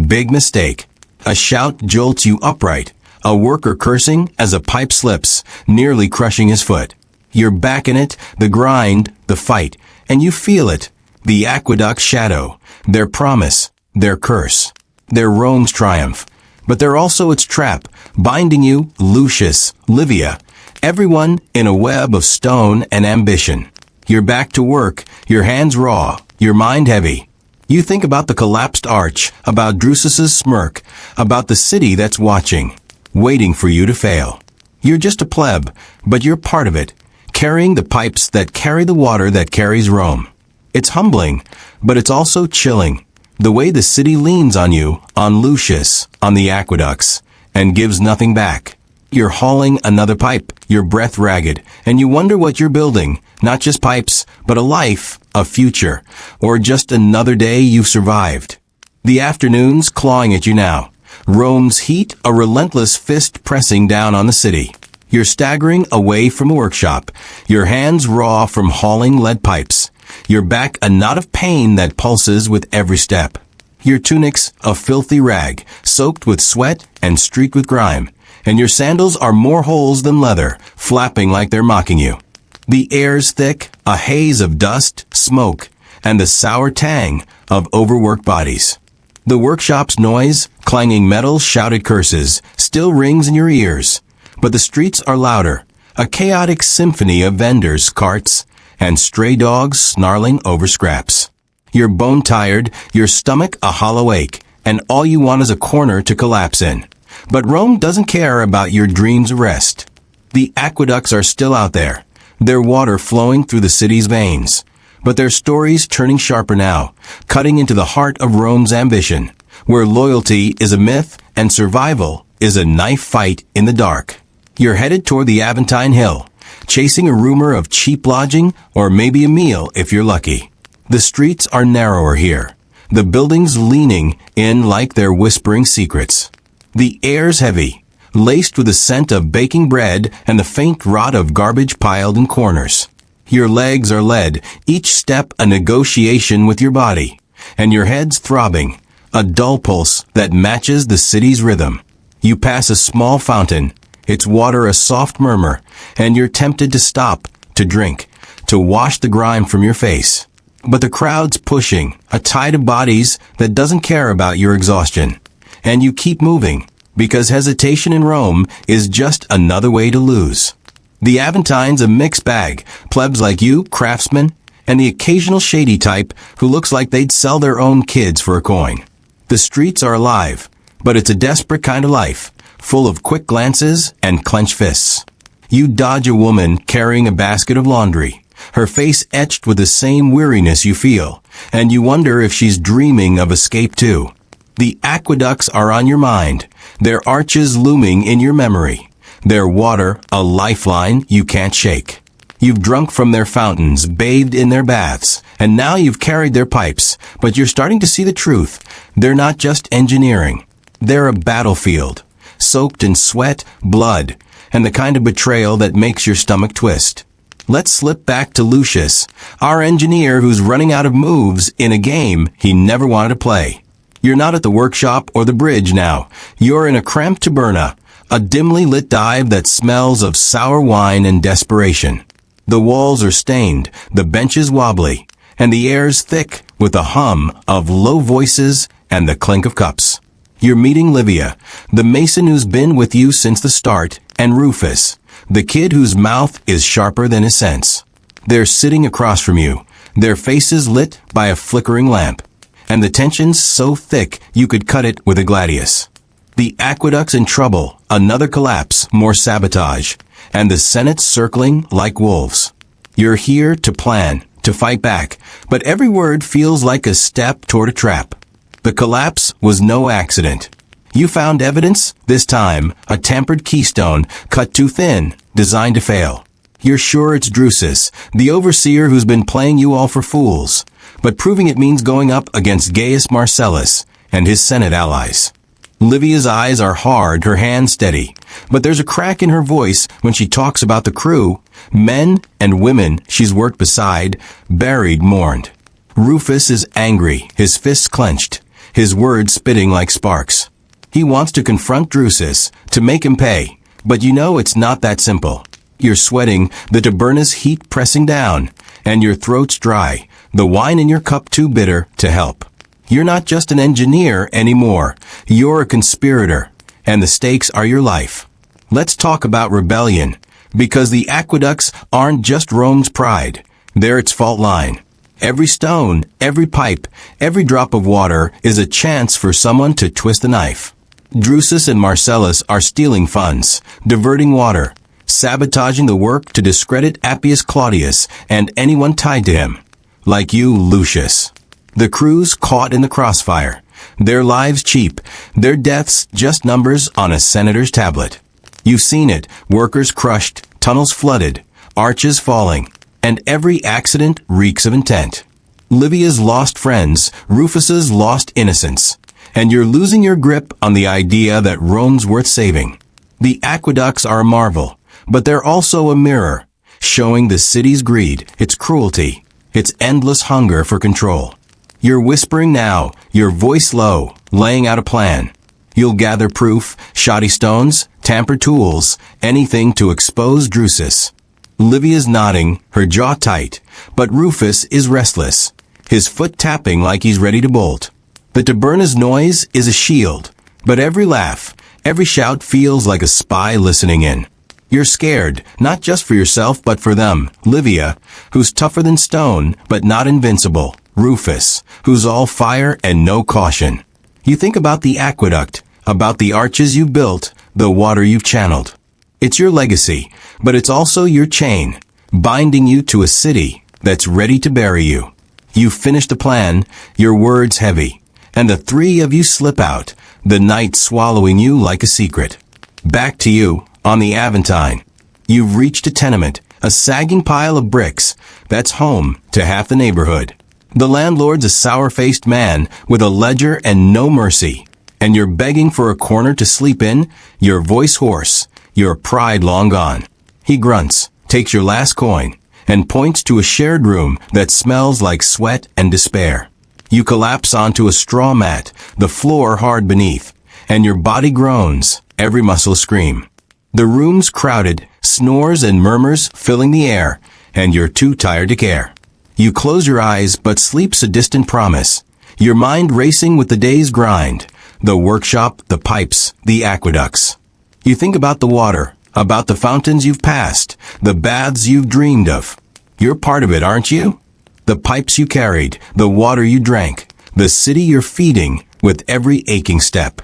Big mistake. A shout jolts you upright, a worker cursing as a pipe slips, nearly crushing his foot. You're back in it, the grind, the fight, and you feel it. The aqueduct's shadow, their promise, their curse. They're Rome's triumph. But they're also its trap, binding you, Lucius, Livia, everyone in a web of stone and ambition. You're back to work, your hands raw, your mind heavy. You think about the collapsed arch, about Drusus's smirk, about the city that's watching, waiting for you to fail. You're just a pleb, but you're part of it, carrying the pipes that carry the water that carries Rome. It's humbling, but it's also chilling. The way the city leans on you, on Lucius, on the aqueducts, and gives nothing back. You're hauling another pipe, your breath ragged, and you wonder what you're building, not just pipes, but a life, a future, or just another day you've survived. The afternoon's clawing at you now. Rome's heat, a relentless fist pressing down on the city. You're staggering away from a workshop, your hands raw from hauling lead pipes. Your back a knot of pain that pulses with every step. Your tunic's a filthy rag, soaked with sweat and streaked with grime. And your sandals are more holes than leather, flapping like they're mocking you. The air's thick, a haze of dust, smoke, and the sour tang of overworked bodies. The workshop's noise, clanging metal, shouted curses, still rings in your ears. But the streets are louder, a chaotic symphony of vendors, carts, and stray dogs snarling over scraps. You're bone-tired, your stomach a hollow ache, and all you want is a corner to collapse in. But Rome doesn't care about your dreams of rest. The aqueducts are still out there, their water flowing through the city's veins. But their stories turning sharper now, cutting into the heart of Rome's ambition, where loyalty is a myth and survival is a knife fight in the dark. You're headed toward the Aventine Hill, chasing a rumor of cheap lodging or maybe a meal if you're lucky. The streets are narrower here, the buildings leaning in like they're whispering secrets. The air's heavy, laced with the scent of baking bread and the faint rot of garbage piled in corners. Your legs are lead, each step a negotiation with your body, and your head's throbbing, a dull pulse that matches the city's rhythm. You pass a small fountain, its water a soft murmur, and you're tempted to stop, to drink, to wash the grime from your face. But the crowd's pushing, a tide of bodies that doesn't care about your exhaustion. And you keep moving, because hesitation in Rome is just another way to lose. The Aventine's a mixed bag, plebs like you, craftsmen, and the occasional shady type who looks like they'd sell their own kids for a coin. The streets are alive, but it's a desperate kind of life, full of quick glances and clenched fists. You dodge a woman carrying a basket of laundry, her face etched with the same weariness you feel, and you wonder if she's dreaming of escape too. The aqueducts are on your mind, their arches looming in your memory, their water a lifeline you can't shake. You've drunk from their fountains, bathed in their baths, and now you've carried their pipes, but you're starting to see the truth. They're not just engineering. They're a battlefield, soaked in sweat, blood, and the kind of betrayal that makes your stomach twist. Let's slip back to Lucius, our engineer who's running out of moves in a game he never wanted to play. You're not at the workshop or the bridge now. You're in a cramped taberna, a dimly lit dive that smells of sour wine and desperation. The walls are stained, the benches wobbly, and the air's thick with the hum of low voices and the clink of cups. You're meeting Livia, the mason who's been with you since the start, and Rufus, the kid whose mouth is sharper than his sense. They're sitting across from you, their faces lit by a flickering lamp, and the tension's so thick you could cut it with a gladius. The aqueduct's in trouble, another collapse, more sabotage, and the Senate's circling like wolves. You're here to plan, to fight back, but every word feels like a step toward a trap. The collapse was no accident. You found evidence, this time, a tampered keystone, cut too thin, designed to fail. You're sure it's Drusus, the overseer who's been playing you all for fools, but proving it means going up against Gaius Marcellus and his Senate allies. Livia's eyes are hard, her hands steady, but there's a crack in her voice when she talks about the crew, men and women she's worked beside, buried, mourned. Rufus is angry, his fists clenched, his words spitting like sparks. He wants to confront Drusus, to make him pay. But you know it's not that simple. You're sweating, the taberna's heat pressing down, and your throat's dry, the wine in your cup too bitter to help. You're not just an engineer anymore. You're a conspirator, and the stakes are your life. Let's talk about rebellion, because the aqueducts aren't just Rome's pride. They're its fault line. Every stone, every pipe, every drop of water is a chance for someone to twist the knife. Drusus and Marcellus are stealing funds, diverting water, sabotaging the work to discredit Appius Claudius and anyone tied to him. Like you, Lucius. The crew's caught in the crossfire. Their lives cheap, their deaths just numbers on a senator's tablet. You've seen it, workers crushed, tunnels flooded, arches falling, and every accident reeks of intent. Livia's lost friends, Rufus's lost innocence, and you're losing your grip on the idea that Rome's worth saving. The aqueducts are a marvel, but they're also a mirror, showing the city's greed, its cruelty, its endless hunger for control. You're whispering now, your voice low, laying out a plan. You'll gather proof, shoddy stones, tampered tools, anything to expose Drusus. Livia's nodding, her jaw tight, but Rufus is restless, his foot tapping like he's ready to bolt. The taberna's noise is a shield, but every laugh, every shout feels like a spy listening in. You're scared, not just for yourself but for them. Livia, who's tougher than stone, but not invincible. Rufus, who's all fire and no caution. You think about the aqueduct, about the arches you built, the water you've channeled. It's your legacy, but it's also your chain, binding you to a city that's ready to bury you. You've finished the plan, your words heavy, and the three of you slip out, the night swallowing you like a secret. Back to you, on the Aventine. You've reached a tenement, a sagging pile of bricks that's home to half the neighborhood. The landlord's a sour-faced man with a ledger and no mercy, and you're begging for a corner to sleep in, your voice hoarse, your pride long gone. He grunts, takes your last coin, and points to a shared room that smells like sweat and despair. You collapse onto a straw mat, the floor hard beneath, and your body groans, every muscle scream. The room's crowded, snores and murmurs filling the air, and you're too tired to care. You close your eyes, but sleep's a distant promise, your mind racing with the day's grind, the workshop, the pipes, the aqueducts. You think about the water, about the fountains you've passed, the baths you've dreamed of. You're part of it, aren't you? The pipes you carried, the water you drank, the city you're feeding with every aching step.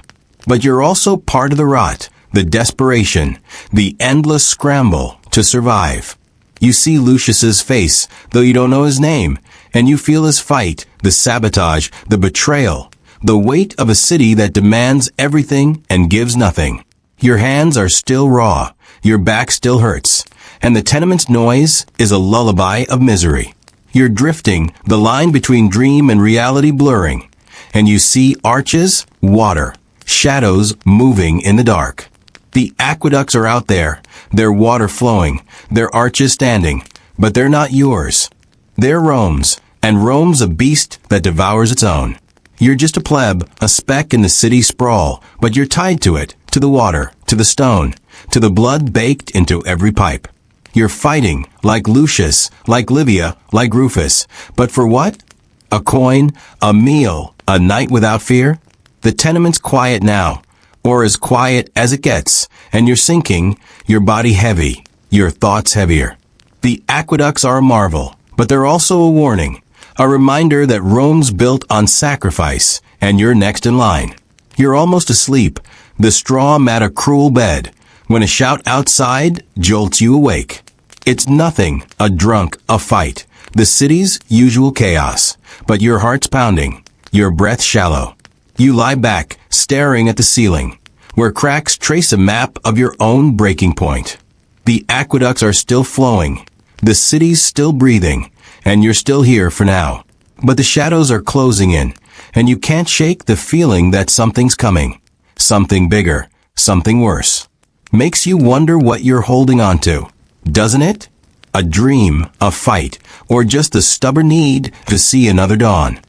But you're also part of the rot, the desperation, the endless scramble to survive. You see Lucius's face, though you don't know his name, and you feel his fight, the sabotage, the betrayal, the weight of a city that demands everything and gives nothing. Your hands are still raw, your back still hurts, and the tenement's noise is a lullaby of misery. You're drifting, the line between dream and reality blurring, and you see arches, water, shadows moving in the dark. The aqueducts are out there, their water flowing, their arches standing, but they're not yours. They're Rome's, and Rome's a beast that devours its own. You're just a pleb, a speck in the city sprawl, but you're tied to it, to the water, to the stone, to the blood baked into every pipe. You're fighting, like Lucius, like Livia, like Rufus, but for what? A coin, a meal, a night without fear? The tenement's quiet now, or as quiet as it gets, and you're sinking, your body heavy, your thoughts heavier. The aqueducts are a marvel, but they're also a warning, a reminder that Rome's built on sacrifice, and you're next in line. You're almost asleep, the straw mat a cruel bed, when a shout outside jolts you awake. It's nothing, a drunk, a fight, the city's usual chaos, but your heart's pounding, your breath shallow. You lie back, staring at the ceiling, where cracks trace a map of your own breaking point. The aqueducts are still flowing, the city's still breathing, and you're still here for now. But the shadows are closing in, and you can't shake the feeling that something's coming. Something bigger, something worse. Makes you wonder what you're holding on to, doesn't it? A dream, a fight, or just the stubborn need to see another dawn.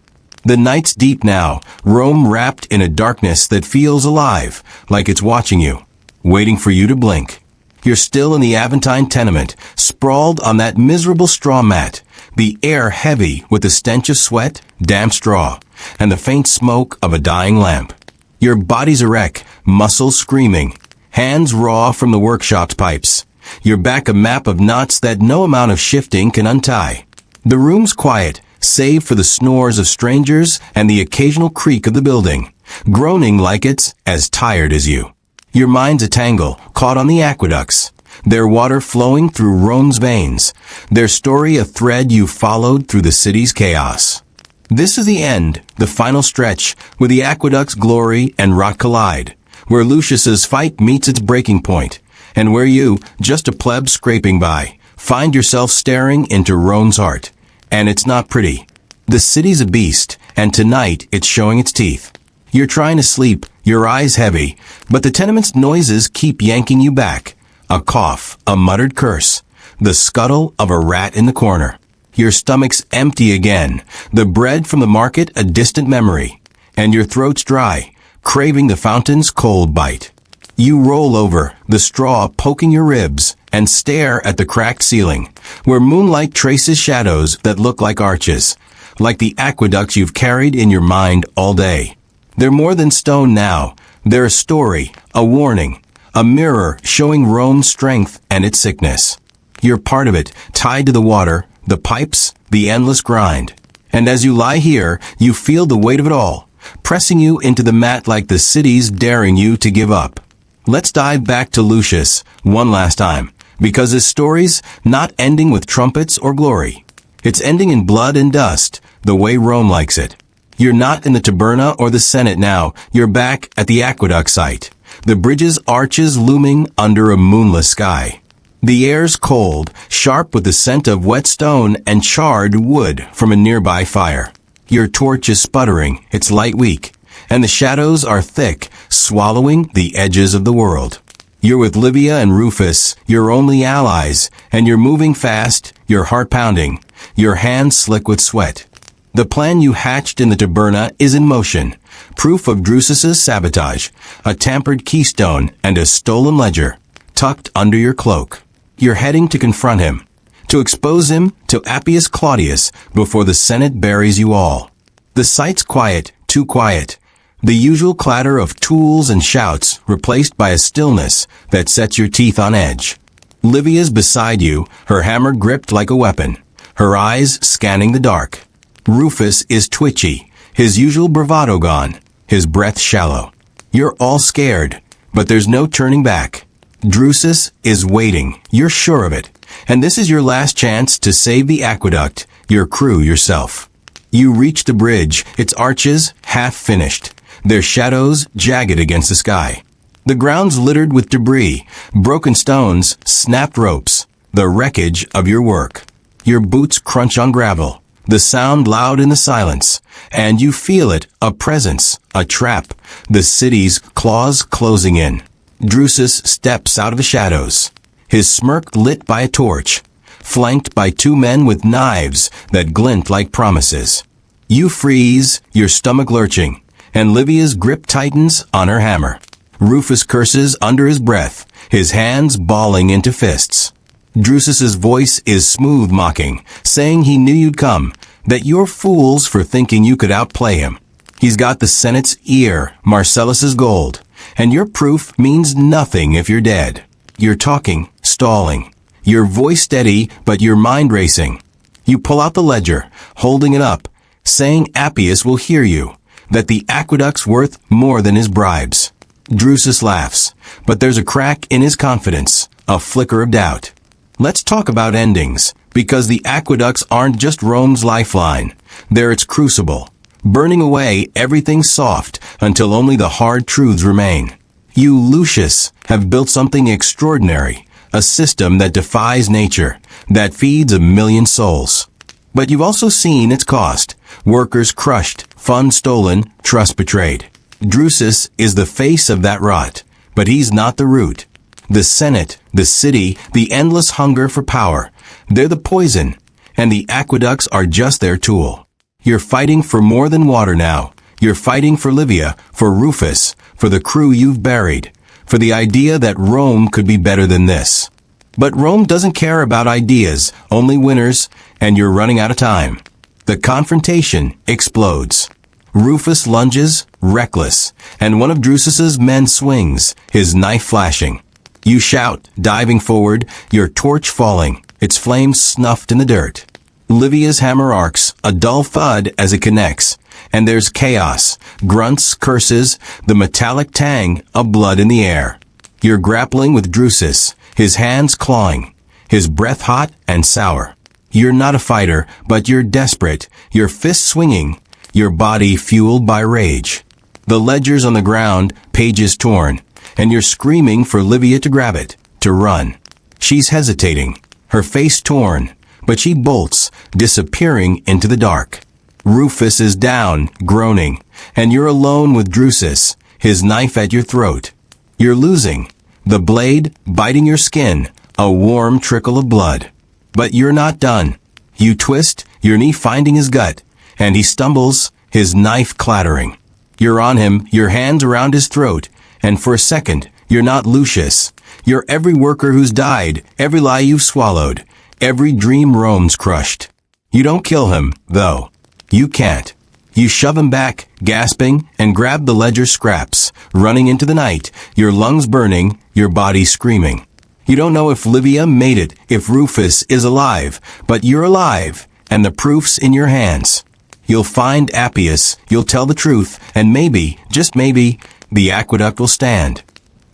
The night's deep now, Rome wrapped in a darkness that feels alive, like it's watching you, waiting for you to blink. You're still in the Aventine tenement, sprawled on that miserable straw mat, the air heavy with the stench of sweat, damp straw, and the faint smoke of a dying lamp. Your body's a wreck, muscles screaming, hands raw from the workshop's pipes. Your back a map of knots that no amount of shifting can untie. The room's quiet, save for the snores of strangers and the occasional creak of the building, groaning like it's as tired as you. Your mind's a tangle, caught on the aqueducts, their water flowing through Rome's veins, their story a thread you followed through the city's chaos. This is the end, the final stretch, where the aqueduct's glory and rot collide, where Lucius's fight meets its breaking point, and where you, just a pleb scraping by, find yourself staring into Rome's heart. And it's not pretty. The city's a beast, and tonight it's showing its teeth. You're trying to sleep, your eyes heavy, but the tenement's noises keep yanking you back. A cough, a muttered curse, the scuttle of a rat in the corner. Your stomach's empty again, the bread from the market a distant memory, and your throat's dry, craving the fountain's cold bite. You roll over, the straw poking your ribs, and stare at the cracked ceiling, where moonlight traces shadows that look like arches, like the aqueducts you've carried in your mind all day. They're more than stone now. They're a story, a warning, a mirror showing Rome's strength and its sickness. You're part of it, tied to the water, the pipes, the endless grind. And as you lie here, you feel the weight of it all, pressing you into the mat like the city's daring you to give up. Let's dive back to Lucius one last time, because his story's not ending with trumpets or glory. It's ending in blood and dust, the way Rome likes it. You're not in the taberna or the Senate now. You're back at the aqueduct site, the bridge's arches looming under a moonless sky. The air's cold, sharp with the scent of wet stone and charred wood from a nearby fire. Your torch is sputtering, its light weak, and the shadows are thick, swallowing the edges of the world. You're with Livia and Rufus, your only allies, and you're moving fast, your heart pounding, your hands slick with sweat. The plan you hatched in the taberna is in motion, proof of Drusus's sabotage, a tampered keystone and a stolen ledger, tucked under your cloak. You're heading to confront him, to expose him to Appius Claudius before the Senate buries you all. The site's quiet, too quiet. The usual clatter of tools and shouts replaced by a stillness that sets your teeth on edge. Livia's beside you, her hammer gripped like a weapon, her eyes scanning the dark. Rufus is twitchy, his usual bravado gone, his breath shallow. You're all scared, but there's no turning back. Drusus is waiting, you're sure of it, and this is your last chance to save the aqueduct, your crew, yourself. You reach the bridge, its arches half finished, their shadows jagged against the sky. The ground's littered with debris, broken stones, snapped ropes, the wreckage of your work. Your boots crunch on gravel, the sound loud in the silence, and you feel it, a presence, a trap, the city's claws closing in. Drusus steps out of the shadows, his smirk lit by a torch, flanked by two men with knives that glint like promises. You freeze, your stomach lurching, and Livia's grip tightens on her hammer. Rufus curses under his breath, his hands balling into fists. Drusus's voice is smooth mocking, saying he knew you'd come, that you're fools for thinking you could outplay him. He's got the Senate's ear, Marcellus's gold, and your proof means nothing if you're dead. You're talking, stalling, your voice steady, but your mind racing. You pull out the ledger, holding it up, saying Appius will hear you, that the aqueduct's worth more than his bribes. Drusus laughs, but there's a crack in his confidence, a flicker of doubt. Let's talk about endings, because the aqueducts aren't just Rome's lifeline, they're its crucible, burning away everything soft until only the hard truths remain. You, Lucius, have built something extraordinary, a system that defies nature, that feeds 1,000,000 souls. But you've also seen its cost, workers crushed, funds stolen, trust betrayed. Drusus is the face of that rot, but he's not the root. The Senate, the city, the endless hunger for power, they're the poison, and the aqueducts are just their tool. You're fighting for more than water now. You're fighting for Livia, for Rufus, for the crew you've buried, for the idea that Rome could be better than this. But Rome doesn't care about ideas, only winners, and you're running out of time. The confrontation explodes. Rufus lunges, reckless, and one of Drusus's men swings, his knife flashing. You shout, diving forward, your torch falling, its flames snuffed in the dirt. Livia's hammer arcs, a dull thud as it connects, and there's chaos, grunts, curses, the metallic tang of blood in the air. You're grappling with Drusus, his hands clawing, his breath hot and sour. You're not a fighter, but you're desperate, your fists swinging, your body fueled by rage. The ledger's on the ground, pages torn, and you're screaming for Livia to grab it, to run. She's hesitating, her face torn, but she bolts, disappearing into the dark. Rufus is down, groaning, and you're alone with Drusus, his knife at your throat. You're losing, the blade biting your skin, a warm trickle of blood. But you're not done. You twist, your knee finding his gut, and he stumbles, his knife clattering. You're on him, your hands around his throat, and for a second, you're not Lucius. You're every worker who's died, every lie you've swallowed, every dream Rome's crushed. You don't kill him, though. You can't. You shove him back, gasping, and grab the ledger scraps, running into the night, your lungs burning, your body screaming. You don't know if Livia made it, if Rufus is alive, but you're alive, and the proof's in your hands. You'll find Appius, you'll tell the truth, and maybe, just maybe, the aqueduct will stand.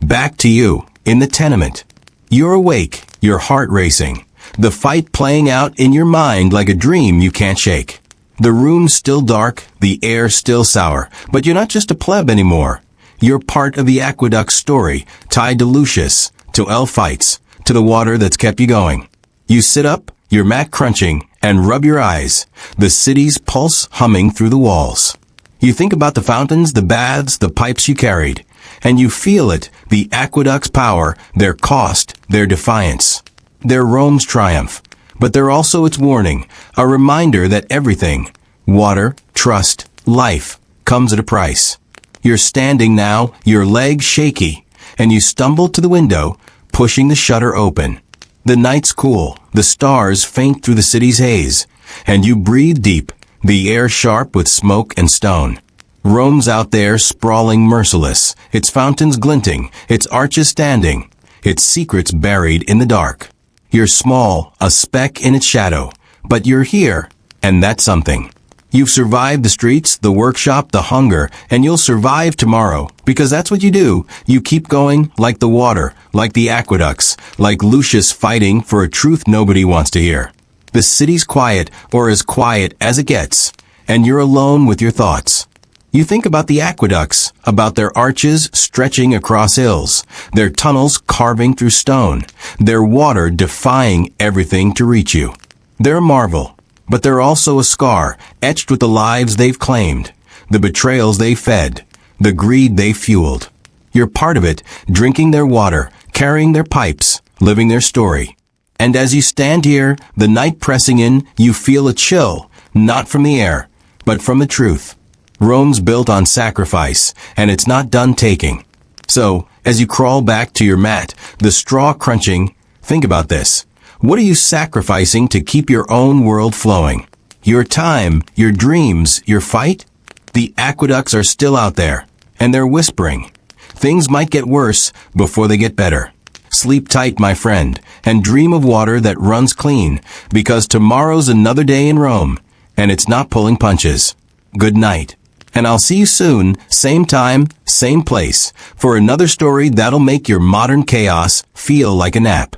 Back to you, in the tenement. You're awake, your heart racing, the fight playing out in your mind like a dream you can't shake. The room's still dark, the air still sour, but you're not just a pleb anymore. You're part of the aqueduct story, tied to Lucius, to elf fights, to the water that's kept you going. You sit up, your mat crunching, and rub your eyes, the city's pulse humming through the walls. You think about the fountains, the baths, the pipes you carried, and you feel it, the aqueduct's power, their cost, their defiance. They're Rome's triumph, but they're also its warning, a reminder that everything, water, trust, life, comes at a price. You're standing now, your legs shaky, and you stumble to the window, pushing the shutter open. The night's cool, the stars faint through the city's haze, and you breathe deep, the air sharp with smoke and stone. Rome's out there sprawling merciless, its fountains glinting, its arches standing, its secrets buried in the dark. You're small, a speck in its shadow, but you're here, and that's something. You've survived the streets, the workshop, the hunger, and you'll survive tomorrow, because that's what you do. You keep going, like the water, like the aqueducts, like Lucius fighting for a truth nobody wants to hear. The city's quiet, or as quiet as it gets, and you're alone with your thoughts. You think about the aqueducts, about their arches stretching across hills, their tunnels carving through stone, their water defying everything to reach you. They're a marvel. But they're also a scar, etched with the lives they've claimed, the betrayals they fed, the greed they fueled. You're part of it, drinking their water, carrying their pipes, living their story. And as you stand here, the night pressing in, you feel a chill, not from the air, but from the truth. Rome's built on sacrifice, and it's not done taking. So, as you crawl back to your mat, the straw crunching, think about this. What are you sacrificing to keep your own world flowing? Your time, your dreams, your fight? The aqueducts are still out there, and they're whispering. Things might get worse before they get better. Sleep tight, my friend, and dream of water that runs clean, because tomorrow's another day in Rome, and it's not pulling punches. Good night. And I'll see you soon, same time, same place, for another story that'll make your modern chaos feel like a nap.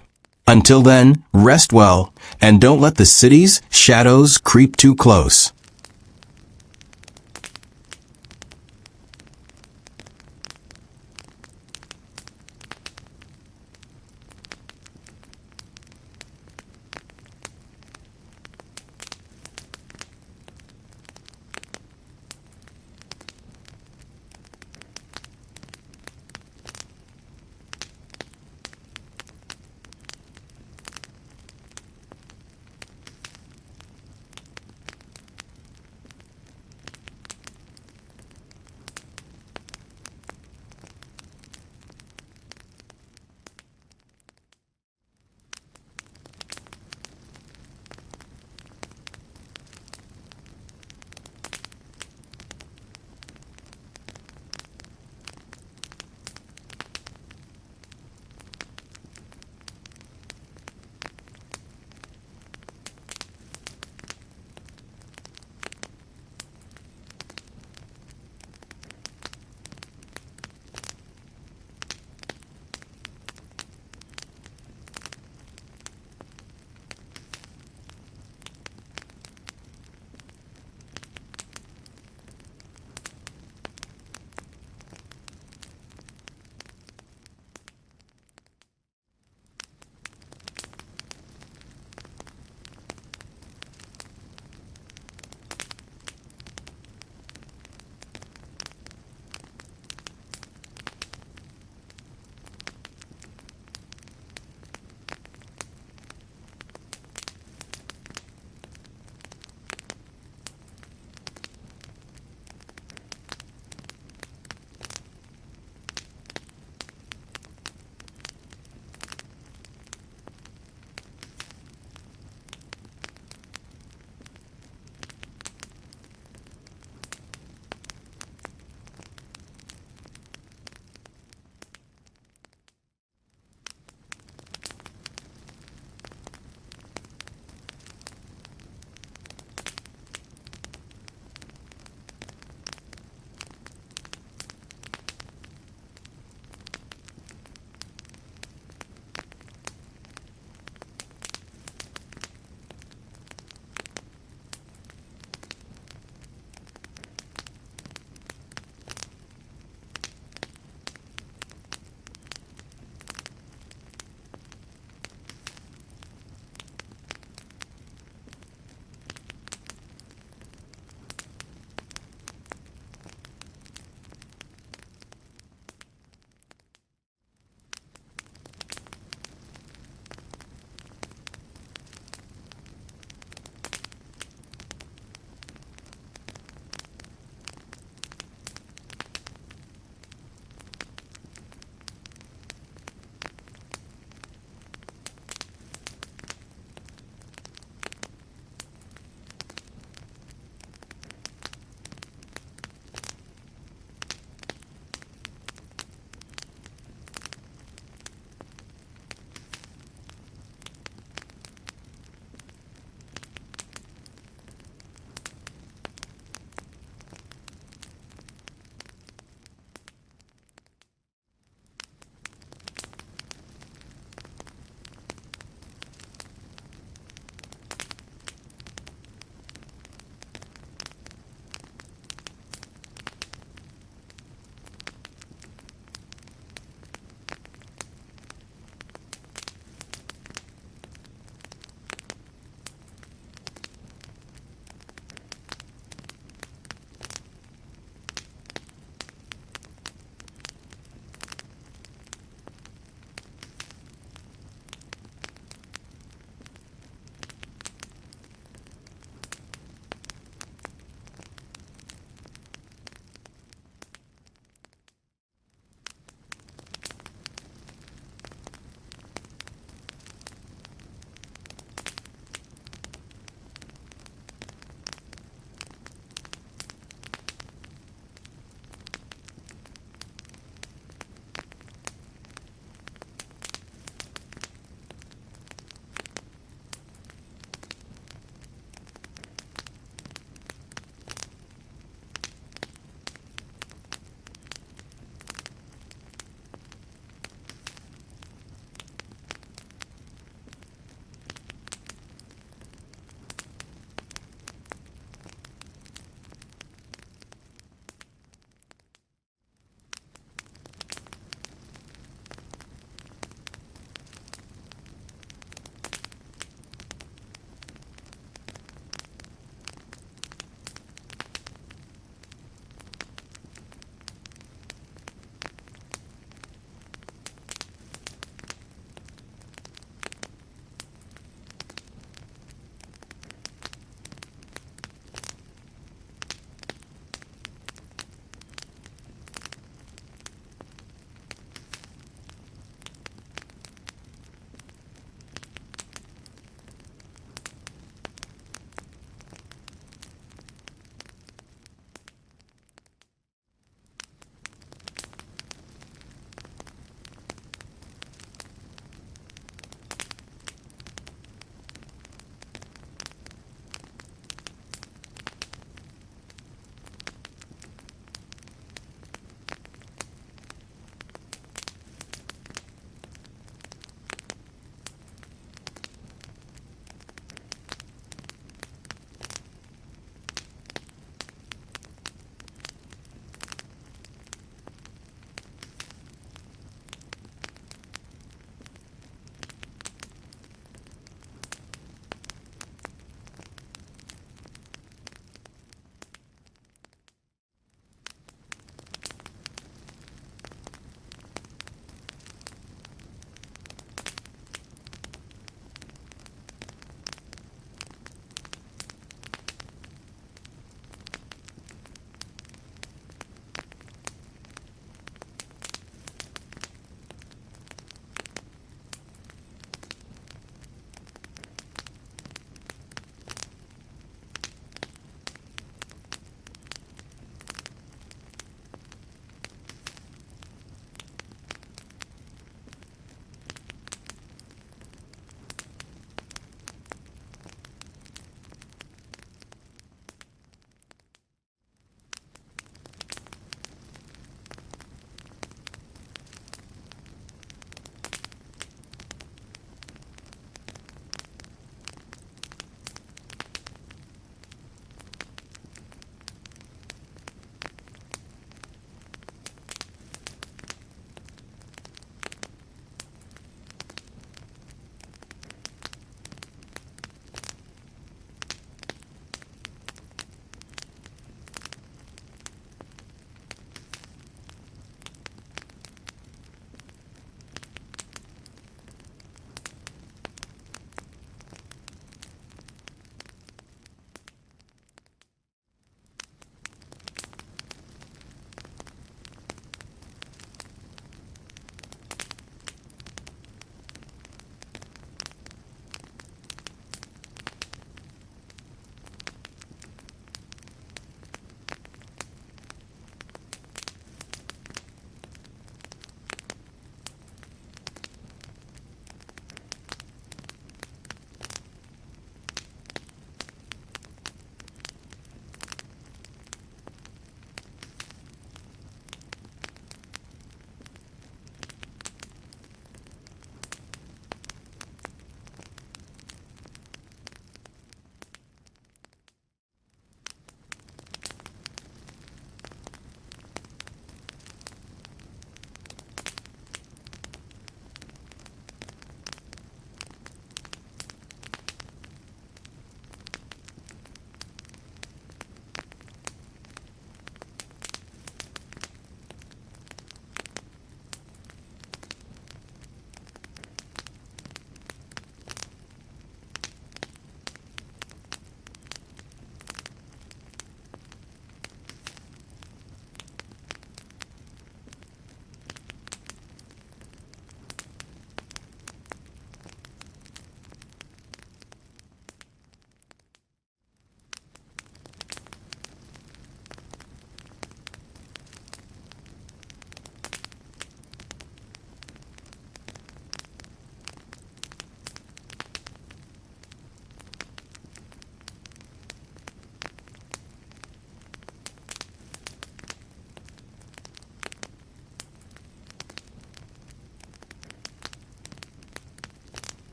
Until then, rest well, and don't let the city's shadows creep too close.